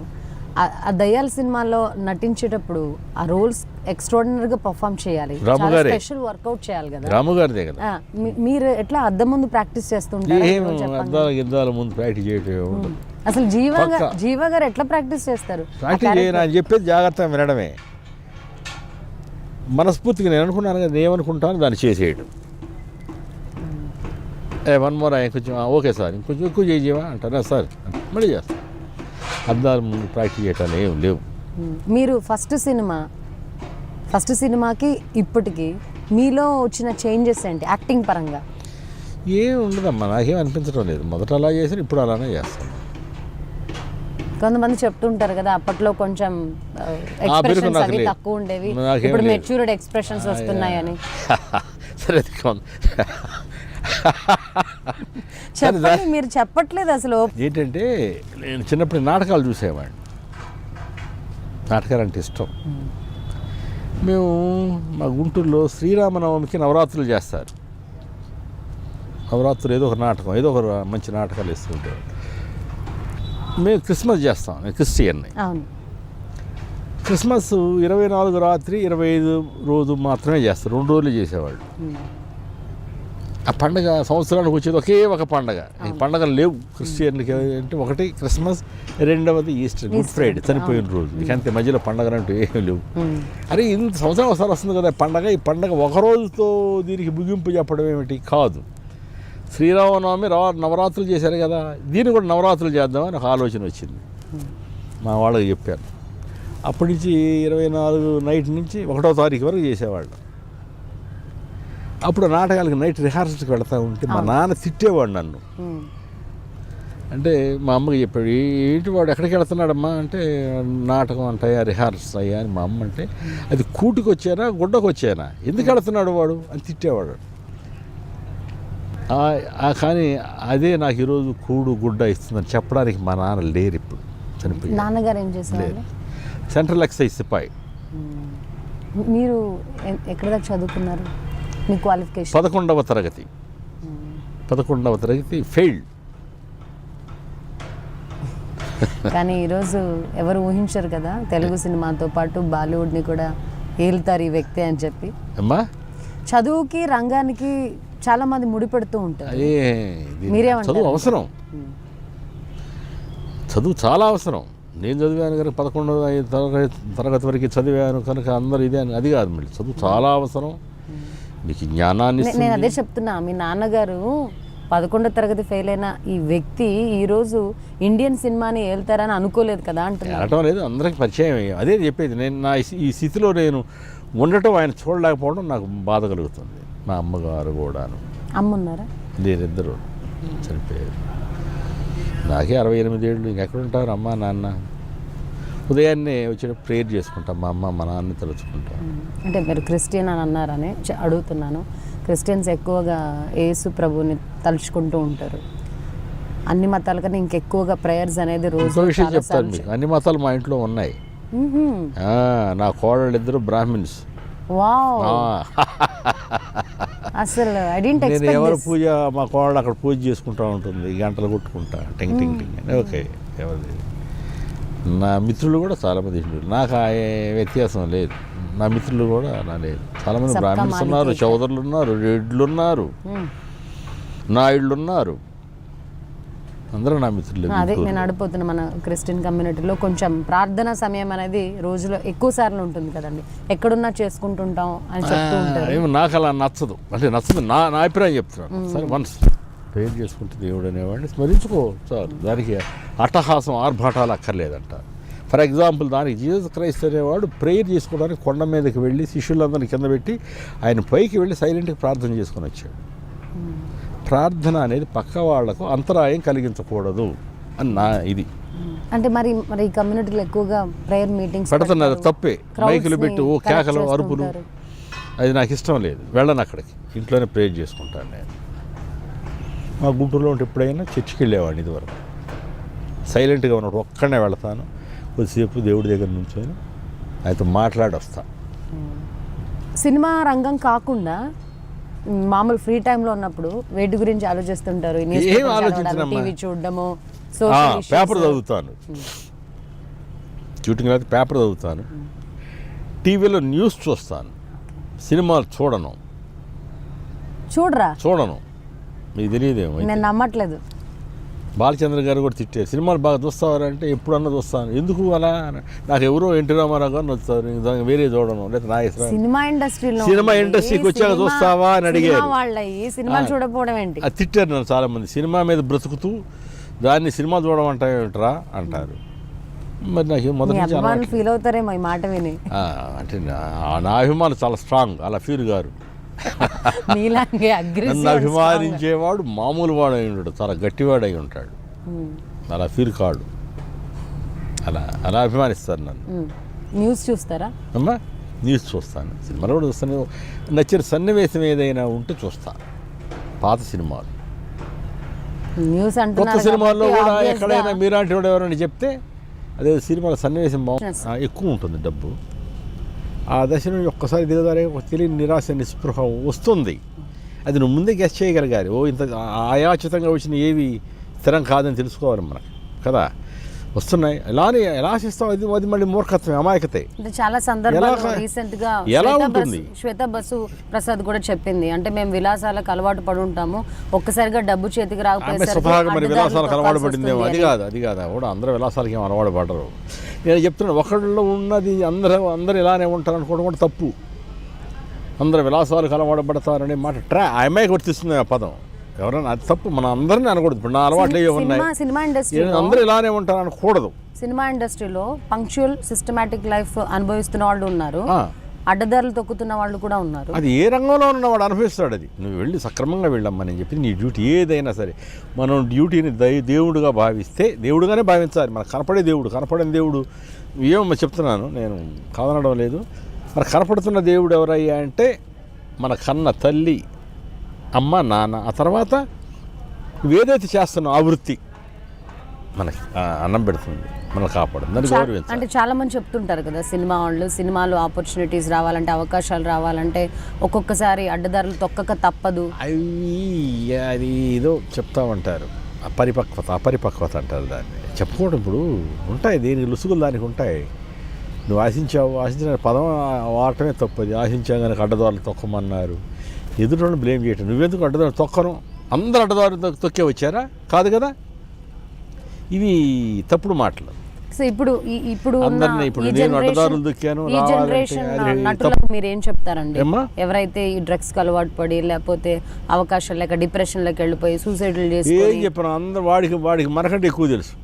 ఆ దయ్యాల సినిమాలో నటించేటప్పుడు ఆ రోల్స్ ఎక్స్ట్రాడినరీగా పర్ఫామ్ చేయాలి, స్పెషల్ వర్కౌట్ చేయాలి కదా. రాముగారిదే కదా. మీరు ఎట్లా అద్దం ముందు ప్రాక్టీస్ చేస్తుంటారు? ముందు ప్రాక్టీస్ చేయటం అసలు జీవా గారు ఎట్లా ప్రాక్టీస్ చేస్తారు? ప్రాక్టీస్ చేయను అని చెప్పేది జాగ్రత్తగా వినడమే. మనస్ఫూర్తిగా నేను అనుకున్నాను కదా, ఏమనుకుంటాను దాన్ని చేసేయడం. వన్ మోర్ కొంచెం ఓకే సార్, ఇంకొంచెం ఎక్కువ చేయవా అంటారా సార్, మళ్ళీ చేస్తాను. అద్దాల ముందు ప్రాక్టీస్ చేయటాలు ఏం లేవు. మీరు ఫస్ట్ సినిమాకి ఇప్పటికి మీలో వచ్చిన చేంజెస్ ఏంటి యాక్టింగ్ పరంగా? ఏం ఉండదమ్మా, నాకేం అనిపించడం లేదు. మొదట అలా చేశాను, ఇప్పుడు అలానే చేస్తాను. కొంతమంది చెప్తుంటారు కదా, అప్పట్లో కొంచెం ఎక్స్ప్రెషన్స్ అవి తక్కువ ఉండేవి, ఇప్పుడు మెచ్యూర్డ్ ఎక్స్ప్రెషన్స్ వస్తున్నాయని. సరే, చెప్పండి, మీరు చెప్పట్లేదు అసలు. ఏంటంటే నేను చిన్నప్పుడు నాటకాలు చూసేవాడిని, నాటకాలు అంటే ఇష్టం. మేము మా గుంటూరులో శ్రీరామనవమికి నవరాత్రులు చేస్తారు. నవరాత్రులు ఏదో ఒక నాటకం, ఏదో ఒక మంచి నాటకాలు వేస్తుంటారు. మేము క్రిస్మస్ చేస్తాం, నేను క్రిస్టియన్ని. క్రిస్మస్ 24 రాత్రి 25 రోజు మాత్రమే చేస్తారు, 2 రోజులు చేసేవాళ్ళు. ఆ పండగ సంవత్సరానికి వచ్చేది ఒకే ఒక పండగ. ఈ పండగలు లేవు క్రిస్టియన్లకి. అంటే ఒకటి క్రిస్మస్, రెండవది ఈస్టర్, గుడ్ ఫ్రైడే, చనిపోయిన రోజు. ఇక అంతే, మధ్యలో పండగలు అంటూ ఏమీ లేవు. అరే ఇంత సంవత్సరం ఒకసారి వస్తుంది కదా పండగ, ఈ పండగ ఒక రోజుతో దీనికి ముగింపు చెప్పడం ఏమిటి కాదు. శ్రీరామనవమి నవరాత్రులు చేశారు కదా, దీన్ని కూడా నవరాత్రులు చేద్దామని ఒక ఆలోచన వచ్చింది. మా వాళ్ళకి చెప్పాను. అప్పటి నుంచి 24 నైట్ నుంచి 1వ తారీఖు వరకు చేసేవాళ్ళు. అప్పుడు నాటకాలకి నైట్ రిహార్సల్స్కి వెళ్తూ ఉంటే మా నాన్న తిట్టేవాడు నన్ను. అంటే మా అమ్మకి చెప్పాడు, ఏంటి వాడు ఎక్కడికి వెళ్తున్నాడమ్మా అంటే, నాటకం అంటాయా రిహార్సల్స్ అయ్యా అని మా అమ్మ అంటే, అది కూటికి వచ్చానా గుడ్డకు వచ్చానా, ఎందుకు వెళ్తున్నాడు వాడు అని తిట్టేవాడు. కానీ అదే నాకు ఈరోజు కూడు గుడ్డ ఇస్తుందని చెప్పడానికి మా నాన్న లేరు, ఇప్పుడు చనిపోయి. నాన్నగారు ఏం చేశారు? సెంట్రల్ ఎక్సైజ్ సిపాయి. మీరు ఎక్కడ దాకా చదువుకున్నారు? మీ క్వాలిఫికేషన్? 11వ తరగతి. 11వ తరగతి ఫెయిల్డ్. కానీ ఈరోజు ఎవరు ఊహించరు కదా తెలుగు సినిమాతో పాటు బాలీవుడ్ని కూడా ఏలుతారు ఈ వ్యక్తి అని చెప్పి. అమ్మా చదువుకి రంగానికి చాలా మంది ముడిపెడుతూ ఉంటారు. మీరేమంటారు? చదువు అవసరం, చదువు చాలా అవసరం. నేను చదివాను కనుక 11వ తరగతి వరకు చదివాను కనుక అందరు ఇదే అని అది కాదు. మళ్ళీ చదువు చాలా అవసరం, నీకు జ్ఞానాన్ని. నేను అదే చెప్తున్నా, మీ నాన్నగారు 11వ తరగతి ఫెయిల్ అయిన ఈ వ్యక్తి ఈరోజు ఇండియన్ సినిమాని ఏళ్తారని అనుకోలేదు కదా అంటున్నాను. అనటం లేదు, అందరికి పరిచయం అయ్యాం. అదే చెప్పేది, నేను నా ఈ స్థితిలో నేను ఉండటం ఆయన చూడలేకపోవడం నాకు బాధ కలుగుతుంది. మా అమ్మగారు కూడాను. అమ్మ ఉన్నారా? లేరిద్దరు చనిపోయారు. నాకే 68 ఏళ్ళు. ఇంకెక్కడుంటారు అమ్మ నాన్న? ఉదయాన్నే వచ్చేటప్పుడు ప్రేయర్ చేసుకుంటాం, మా అమ్మ మా నాన్న తలుచుకుంటాం. అంటే మీరు క్రిస్టియన్ అని అన్నారని అడుగుతున్నాను. క్రిస్టియన్స్ ఎక్కువగా యేసు ప్రభుని తలుచుకుంటూ ఉంటారు. అన్ని మతాల కన్నా ఇంకెక్కువగా ప్రేయర్స్ అనేది రోజు. విషయం చెప్తాను మీకు, అన్ని మతాలు మా ఇంట్లో ఉన్నాయి. నా కోడళ్ళు ఇద్దరు బ్రాహ్మిన్స్. వావ్, అసలు ఐ డిడ్ంట్ నేను ఎక్స్పెక్ట్ ఎవరు దిస్. పూజ, మా కోడలు అక్కడ పూజ చేసుకుంటూ ఉంటుంది, గంటలు కొట్టుకుంటా టింగ్ టింగ్ టింగ్ అని. ఓకే, ఎవరిది. నా మిత్రులు కూడా చాలామంది హిందువులు, నాకు ఆ వ్యత్యాసం లేదు. నా మిత్రులు కూడా నా లేదు. చాలామంది బ్రాహ్మిన్స్ ఉన్నారు, చౌదరులు ఉన్నారు, రెడ్లు ఉన్నారు, నాయుళ్ళు ఉన్నారు, అందరూ నా మిత్రులు. అదే నేను అడిపోతున్నా, మన క్రిస్టియన్ కమ్యూనిటీలో కొంచెం ప్రార్థనా సమయం అనేది రోజులో ఎక్కువ సార్లు ఉంటుంది కదండి, ఎక్కడున్నా చేసుకుంటుంటాం అని చెప్తూ ఉంటారు. ఏమో నాకు అలా నచ్చదు, అంటే నచ్చదు, నా అభిప్రాయం చెప్తున్నాను. సరే, వన్స్ ప్రేయర్ చేసుకుంటే దేవుడు అనేవాడిని స్మరించుకో చాలు, దానికి అట్టహాసం ఆర్భాటాలు అక్కర్లేదంట. ఫర్ ఎగ్జాంపుల్, దానికి జీసస్ క్రైస్ట్ అనేవాడు ప్రేయర్ చేసుకోవడానికి కొండ మీదకి వెళ్ళి శిష్యులందరినీ కింద పెట్టి ఆయన పైకి వెళ్ళి సైలెంట్గా ప్రార్థన చేసుకొని వచ్చాడు. ప్రార్థన అనేది పక్క వాళ్లకు అంతరాయం కలిగించకూడదు అని నా ఇది. అంటే మరి ఈ కమ్యూనిటీలో ఎక్కువగా ప్రేయర్ మీటింగ్స్ పెడుతున్నారు, తప్పే. మైకులు పెట్టి ఓ కేకలు అరుపులు, అది నాకు ఇష్టం లేదు. వెళ్ళను అక్కడికి, ఇంట్లోనే ప్రేయర్ చేసుకుంటాను నేను. మా గుంటూరులో ఉంటే ఎప్పుడైనా చర్చికి వెళ్ళేవాడిని ఇదివరకు. సైలెంట్గా ఉన్నప్పుడు ఒక్కడనే వెళతాను, కొద్దిసేపు దేవుడి దగ్గర నుంచొని ఆయనతో మాట్లాడి వస్తాను. సినిమా రంగం కాకుండా మామూలు ఫ్రీ టైంలో ఉన్నప్పుడు వేటి గురించి ఆలోచిస్తుంటారు? ఏం ఆలోచించనమ్మా, టీవీ చూడడము, పేపర్ చదువుతాను. షూటింగ్ అయితే పేపర్ చదువుతాను, టీవీలో న్యూస్ చూస్తాను, సినిమాలు చూడను. చూడను, మీకు తెలియదేమో. నేను నమ్మట్లేదు. బాలచంద్ర గారు కూడా తిట్టారు, సినిమాలు బాగా చూస్తావారంటే ఎప్పుడన్నా చూస్తాను. ఎందుకు అలా? నాకు ఎవరో ఎన్టీ రామారావు గారు నచ్చుతారు, వేరే చూడను. లేదా నా ఇష్టం. సినిమా ఇండస్ట్రీకి వచ్చాక చూస్తావా అని అడిగారు. సినిమా చూడకపోవడం ఏంటి? అది తిట్టారు నన్ను చాలా మంది. సినిమా మీద బ్రతుకుతూ దాన్ని సినిమా చూడడం అంటారా అంటారు. మరి నాకు మొదటి ఫీల్ అవుతారేమో ఈ మాట విని. అంటే నా అభిమానులు చాలా స్ట్రాంగ్, అలా ఫీల్ గారు. నన్ను అభిమానించేవాడు మామూలు వాడు అయి ఉంటాడు, చాలా గట్టివాడు అయి ఉంటాడు. అలా ఫీల్ కాడు, అలా అభిమానిస్తారు నన్ను. న్యూస్ చూస్తారా అమ్మా? న్యూస్ చూస్తాను, సినిమాలు కూడా చూస్తాను. నచ్చిన సన్నివేశం ఏదైనా ఉంటే చూస్తాను. పాత సినిమాలు, న్యూస్ కొత్త సినిమాల్లో కూడా ఎక్కడైనా మీలాంటి వాడు ఎవరైనా చెప్తే అదే సినిమాల సన్నివేశం ఎక్కువ ఉంటుంది. డబ్బు ఆ దశ నుండి ఒక్కసారి దిగదారే తెలియని నిరాశ నిస్పృహ వస్తుంది. అది నువ్వు ముందే గెస్ చేయగలగాలి. ఇంత ఆయాచితంగా వచ్చిన ఏవి స్థిరం కాదని తెలుసుకోవాలి మనకు కదా. వస్తున్నాయి అలానే ఎలా ఆశిస్తాం, అది మళ్ళీ మూర్ఖత్వం, అమాయకతే. చాలా సందర్భాల్లో రీసెంట్ గా ఎలా ఉంటుంది? శ్వేత బసు ప్రసాద్ కూడా చెప్పింది, అంటే మేము విలాసాలకు అలవాటు పడి ఉంటాము, ఒక్కసారిగా డబ్బు చేతికి రాకపోతే మరి విలాసాలకు అలవాటు పడిందేమో. అది కాదు కూడా అందరూ విలాసాలకి ఏం అలవాటు పడరు. నేను చెప్తున్నాను, ఒకళ్ళలో ఉన్నది అందరూ ఇలానే ఉంటారు అనుకోవడం కూడా తప్పు. అందరూ విలాసాలకు అలవాటు పడతారనే మాట అమ్మాయికి వర్తిస్తుంది ఆ పదం. ఎవరైనా అది తప్పు, మన అందరినీ అనకూడదు. ఇప్పుడు నా అలవాట్లు ఏవి ఉన్నాయి, సినిమా ఇండస్ట్రీ అందరూ ఇలానే ఉంటారు అనకూడదు. సినిమా ఇండస్ట్రీలో పంక్చువల్ సిస్టమాటిక్ లైఫ్ అనుభవిస్తున్న వాళ్ళు ఉన్నారు, అడ్డదారులు తొక్కుతున్న వాళ్ళు కూడా ఉన్నారు. అది ఏ రంగంలో ఉన్నవాడు అనుభవిస్తాడు. అది నువ్వు వెళ్ళి సక్రమంగా వెళ్ళమ్మా నేను చెప్పి, నీ డ్యూటీ ఏదైనా సరే మనం డ్యూటీని దేవుడుగా భావిస్తే దేవుడుగానే భావించాలి. మనకు కనపడే దేవుడు, కనపడని దేవుడు ఏమో చెప్తున్నాను నేను, కాదనడం లేదు. మరి కనపడుతున్న దేవుడు ఎవరయ్యా అంటే మన కన్న తల్లి, అమ్మ, నాన్న. ఆ తర్వాత నువ్వేదైతే చేస్తున్నావు ఆ వృత్తి మనకి అన్నం పెడుతుంది, మనం కాపాడదు, దాన్ని గౌరవించాలి. అంటే చాలా మంది చెప్తుంటారు కదా సినిమా వాళ్ళు, సినిమాలో ఆపర్చునిటీస్ రావాలంటే, అవకాశాలు రావాలంటే ఒక్కొక్కసారి అడ్డదారులు తొక్కక తప్పదు. అది ఏదో చెప్తా ఉంటారు, అపరిపక్వత అంటారు దాన్ని. చెప్పుకోవడం ఇప్పుడు ఉంటాయి, దీనికి లుసుగులు దానికి ఉంటాయి. నువ్వు ఆశించిన పదం వాడటమే తప్పది. ఆశించావు కనుక అడ్డదారులు తొక్కమన్నారు, ఎదుటి బ్లేమ్ చేయటం. నువ్వెందుకు అడ్డదారులు తొక్కను? అందరు అడ్డదారులు తొక్కే వచ్చారా? కాదు కదా. ఇవి తప్పుడు మాటలు. సో ఇప్పుడు నేను అడ్డదారులు దొక్కాను ఈ జనరేషన్ నటులకు మీరు ఏం చెప్తారండి? ఎవరైతే ఈ డ్రగ్స్ కి అలవాటు పడి, లేకపోతే అవకాశాలు లేక డిప్రెషన్లోకి వెళ్ళిపోయి సూసైడ్లు చేసి, ఏం చెప్పినా అందరూ వాడికి మనకంటే ఎక్కువ తెలుసు.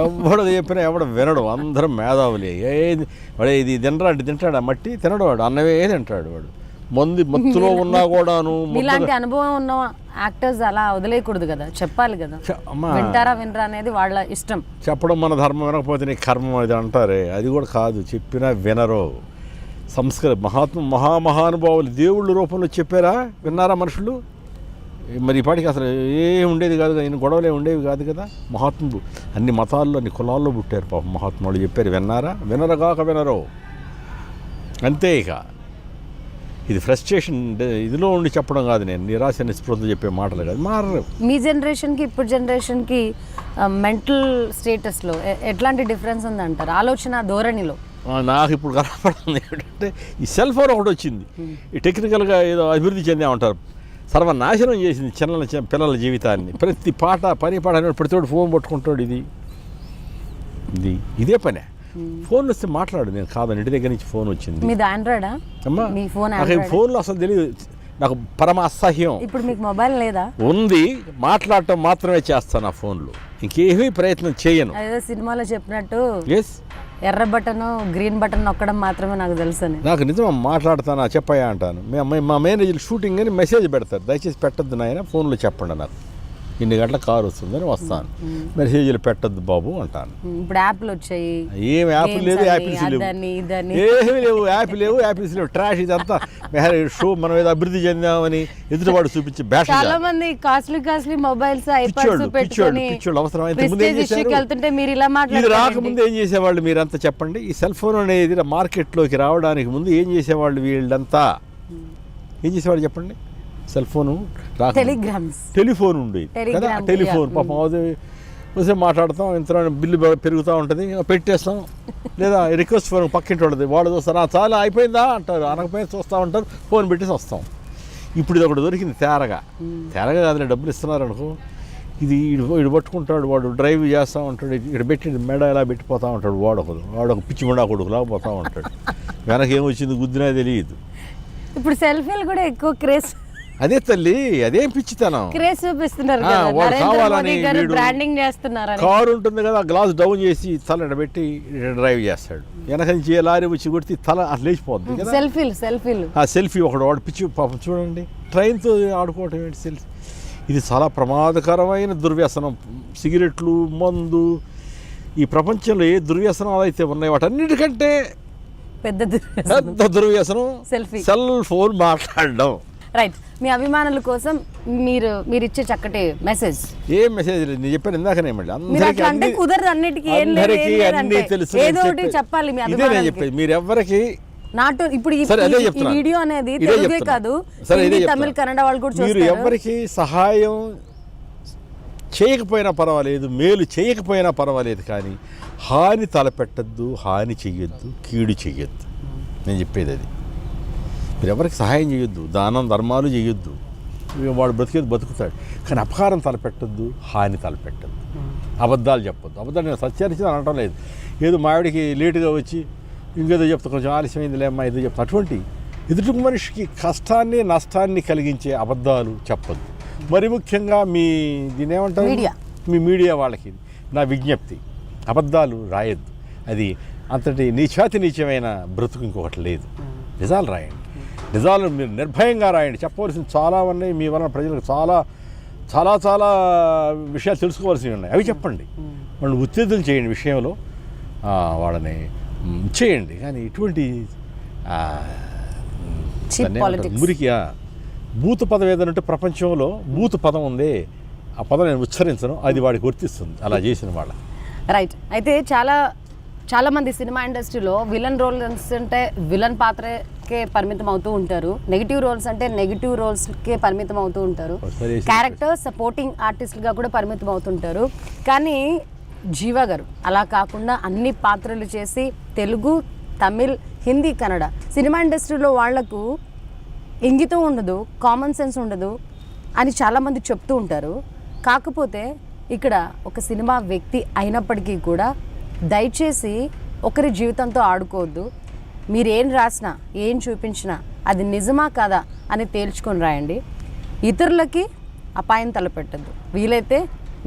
ఎవడు చెప్పినా ఎవడు వినడు, అందరం మేధావులే. వాడు ఇది తింటాడు, ఆ మట్టి తినడు, వాడు అన్నవే తింటాడు. వాడు మత్తులో ఉన్నా కూడాను. ఇలాంటి అనుభవం ఉన్న యాక్టర్స్ అలా వదిలేయకూడదు కదా, చెప్పాలి కదా. వింటారా వినరా అనేది వాళ్ళ ఇష్టం. చెప్పడం మన ధర్మం, వినకపోతే నీ కర్మం అది అంటారే, అది కూడా కాదు. చెప్పినా వినరు. మహానుభావులు దేవుళ్ళ రూపంలో చెప్పారా, విన్నారా మనుషులు? మరి ఇప్పటికి అసలు ఏం ఉండేది కాదు కదా, ఇన్ని గొడవలే ఉండేవి కాదు కదా. మహాత్ముడు అన్ని మతాల్లో, అన్ని కులాల్లో పుట్టారు పాపం. మహాత్ముడు చెప్పారు, విన్నారా? వినరగాక వినరు, అంతే. ఇక ఇది ఫ్రస్ట్రేషన్ ఇదిలో ఉండి చెప్పడం కాదు, నేను నిరాశ నిస్పృహతో చెప్పే మాటలు కాదు. మారరు. మీ జనరేషన్కి ఇప్పుడు జనరేషన్కి మెంటల్ స్టేటస్లో ఎట్లాంటి డిఫరెన్స్ ఉందంటారు, ఆలోచన ధోరణిలో? నాకు ఇప్పుడు కనపడుతుంది ఏంటంటే, ఈ సెల్ ఫోన్ ఒకటి వచ్చింది, ఈ టెక్నికల్గా ఏదో అభివృద్ధి చెందామంటారు, సర్వనాశనం చేసింది పిల్లల జీవితాన్ని. ప్రతి పని పాట ప్రతివాడు ఫోన్ పట్టుకుంటాడు. ఇదే పనే. ఫోన్ వస్తే మాట్లాడు, నేను కాదని. ఇంటి దగ్గర నుంచి ఫోన్ వచ్చింది. మీది ఆండ్రాయిడా? నాకు ఫోన్లో అసలు తెలియదు, నాకు పరమ అసహ్యం. ఇప్పుడు మీకు మొబైల్ లేదా? ఉంది, మాట్లాడటం మాత్రమే చేస్తాను ఆ ఫోన్లో, ఇంకేమీ ప్రయత్నం చేయను. అదే సినిమాలో చెప్పినట్టు ఎర్ర బటన్ గ్రీన్ బటన్ నొక్కడం మాత్రమే నాకు తెలుసు. నాకు నిజం మాట్లాడతానా చెప్పయ్యా అంటాను. మా మేనేజర్ షూటింగ్ అని మెసేజ్ పెడతారు, దయచేసి పెట్టద్దు నాయన, ఫోన్లో చెప్పండి నాకు ఇన్ని గంటల కారు వస్తుందని వస్తాను, మెసేజ్లు పెట్టద్దు బాబు అంటాను. ఇప్పుడు యాప్లు వచ్చాయి, ఏం యాప్ లేదు, యాపిల్స్ లేవు, ఏమీ లేవు, యాపిల్స్ లేవు, ట్రాష్. ఇదంతా షో. మనం ఏదో అభివృద్ధి చెందామని ఎదుటివాడు చూపించి బ్యాష్. చాలా మంది కాస్ట్లీ మొబైల్స్ పిచ్చోళ్ళు అవసరమైతే ముందు ఏం చేశారు? ఇది రాకముందు ఏం చేసేవాళ్ళు మీరంతా చెప్పండి? ఈ సెల్ ఫోన్ అనేది మార్కెట్లోకి రావడానికి ముందు ఏం చేసేవాళ్ళు వీళ్ళంతా? ఏం చేసేవాళ్ళు చెప్పండి? సెల్ ఫోను టెలిఫోన్ ఉండేది కదా. టెలిఫోన్ పాపం వస్తే మాట్లాడతాం, ఇంత బిల్లు పెరుగుతూ ఉంటుంది, పెట్టేస్తాం. లేదా రిక్వెస్ట్ ఫోన్ పక్కింటి వాడు చూస్తారు, చాలా అయిపోయిందా అంటారు, అనకపోయినా చూస్తూ ఉంటారు, ఫోన్ పెట్టేసి వస్తాం. ఇప్పుడు ఇది ఒకటి దొరికింది తేరగా కాదు, డబ్బులు ఇస్తున్నారు అనుకో, ఇది ఇడు పట్టుకుంటాడు, వాడు డ్రైవ్ చేస్తూ ఉంటాడు, ఇక్కడ పెట్టి మెడ ఎలా పెట్టిపోతూ ఉంటాడు, వాడు ఒక పిచ్చి ముండా కొడుకులా పోతూ ఉంటాడు. వెనకేమొచ్చింది గుద్దినా తెలియదు. ఇప్పుడు సెల్ఫీలు కూడా ఎక్కువ క్రేజ్. అదే తల్లి, అదేం పిచ్చితనం. కావాలని కారు ఉంటుంది కదా, గ్లాస్ డౌన్ చేసి తల పెట్టి డ్రైవ్ చేస్తాడు, వెనక నుంచి లారీ వచ్చి కొడితే తల అట్లా లేచిపోద్ది కదా. సెల్ఫీ ఒకడు వాడు పిచ్చి పాపం. చూడండి, ట్రైన్తో ఆడుకోవటం ఏంటి సెల్ఫీ. ఇది చాలా ప్రమాదకరమైన దుర్వ్యసనం. సిగరెట్లు, మందు, ఈ ప్రపంచంలో ఏ దుర్వ్యసనాలు అయితే ఉన్నాయి వాటన్నిటికంటే పెద్ద దుర్వ్యసనం సెల్ ఫోన్ మాట్లాడడం. రైట్. మీ అభిమానుల కోసం మీరు ఇచ్చే చక్కటి మెసేజ్. ఏ మెసేజ్? నేను చెప్పాను ఇందాకనే, మళ్ళీ అందరికీ కుదరదు, అన్నిటికీ అన్నీ తెలుసు, ఏదో ఒకటి చెప్పాలి మీ అభిమానులకి. మీరు ఎవరికి నాటు ఇప్పుడు ఈ వీడియో అనేది తెలుగే కాదు, తమిళ కన్నడ వాళ్ళు కూడా చూస్తారు. మీరు ఎవరికి సహాయం చేయకపోయినా పర్వాలేదు, మేలు చేయకపోయినా పర్వాలేదు, కానీ హాని తలపెట్టద్దు, హాని చెయ్యొద్దు, కీడు చెయ్యొద్దు. నేను చెప్పేది అది. మీరు ఎవరికి సహాయం చేయొద్దు, దానం ధర్మాలు చేయొద్దు, వాడు బ్రతికేది బతుకుతాడు, కానీ అపకారం తలపెట్టద్దు, హాని తలపెట్టద్దు, అబద్ధాలు చెప్పొద్దు. అబద్ధాలు నేను సత్యాన్ని అనటం లేదు, ఏదో మావిడికి లేటుగా వచ్చి ఇంకేదో చెప్తా, కొంచెం ఆలస్యమైంది లేమ్మా ఏదో చెప్తా, అటువంటి ఎదుటి మనిషికి కష్టాన్ని నష్టాన్ని కలిగించే అబద్ధాలు చెప్పొద్దు. మరి ముఖ్యంగా దీని ఏమంటారు, మీ మీడియా వాళ్ళకి నా విజ్ఞప్తి, అబద్ధాలు రాయొద్దు. అది అంతటి నీచమైన బ్రతుకు ఇంకొకటి లేదు. నిజాలు రాయండి, నిజాలు మీరు నిర్భయంగా రాయండి. చెప్పవలసిన చాలా ఉన్నాయి, మీ వలన ప్రజలకు చాలా చాలా చాలా విషయాలు తెలుసుకోవాల్సినవి ఉన్నాయి, అవి చెప్పండి. వాళ్ళని ఉత్తేజం చేయండి విషయంలో, వాళ్ళని చేయండి. కానీ ఇటువంటి మురికి బూత్ పదం ఏదంటే, ప్రపంచంలో బూత్ పదం ఉంది, ఆ పదం నేను ఉచ్చరించను, అది వాడికి వర్తిస్తుంది అలా చేసిన వాళ్ళ. రైట్. అయితే చాలామంది సినిమా ఇండస్ట్రీలో విలన్ రోల్స్ అంటే విలన్ పాత్రకే పరిమితం అవుతూ ఉంటారు, నెగిటివ్ రోల్స్ అంటే నెగిటివ్ రోల్స్కే పరిమితం అవుతూ ఉంటారు, క్యారెక్టర్ సపోర్టింగ్ ఆర్టిస్ట్గా కూడా పరిమితం అవుతుంటారు. కానీ జీవా గారు అలా కాకుండా అన్ని పాత్రలు చేసి తెలుగు, తమిళ్, హిందీ, కన్నడ సినిమా ఇండస్ట్రీలో వాళ్లకు ఇంగితం ఉండదు, కామన్ సెన్స్ ఉండదు అని చాలామంది చెప్తూ ఉంటారు. కాకపోతే ఇక్కడ ఒక సినిమా వ్యక్తి అయినప్పటికీ కూడా దయచేసి ఒకరి జీవితంతో ఆడుకోవద్దు. మీరు ఏం రాసినా ఏం చూపించినా అది నిజమా కాదా అని తేల్చుకొని రాయండి. ఇతరులకి అపాయం తలపెట్టద్దు. వీలైతే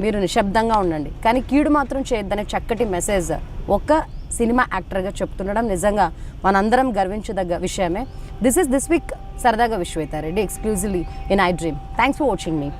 మీరు నిశ్శబ్దంగా ఉండండి, కానీ కీడు మాత్రం చేయొద్దనే చక్కటి మెసేజ్ ఒక సినిమా యాక్టర్గా చెప్తుండడం నిజంగా మనందరం గర్వించదగ్గ విషయమే. దిస్ వీక్ సరదాగా Vishwetha Reddy, exclusively in iDream. Thanks for watching me.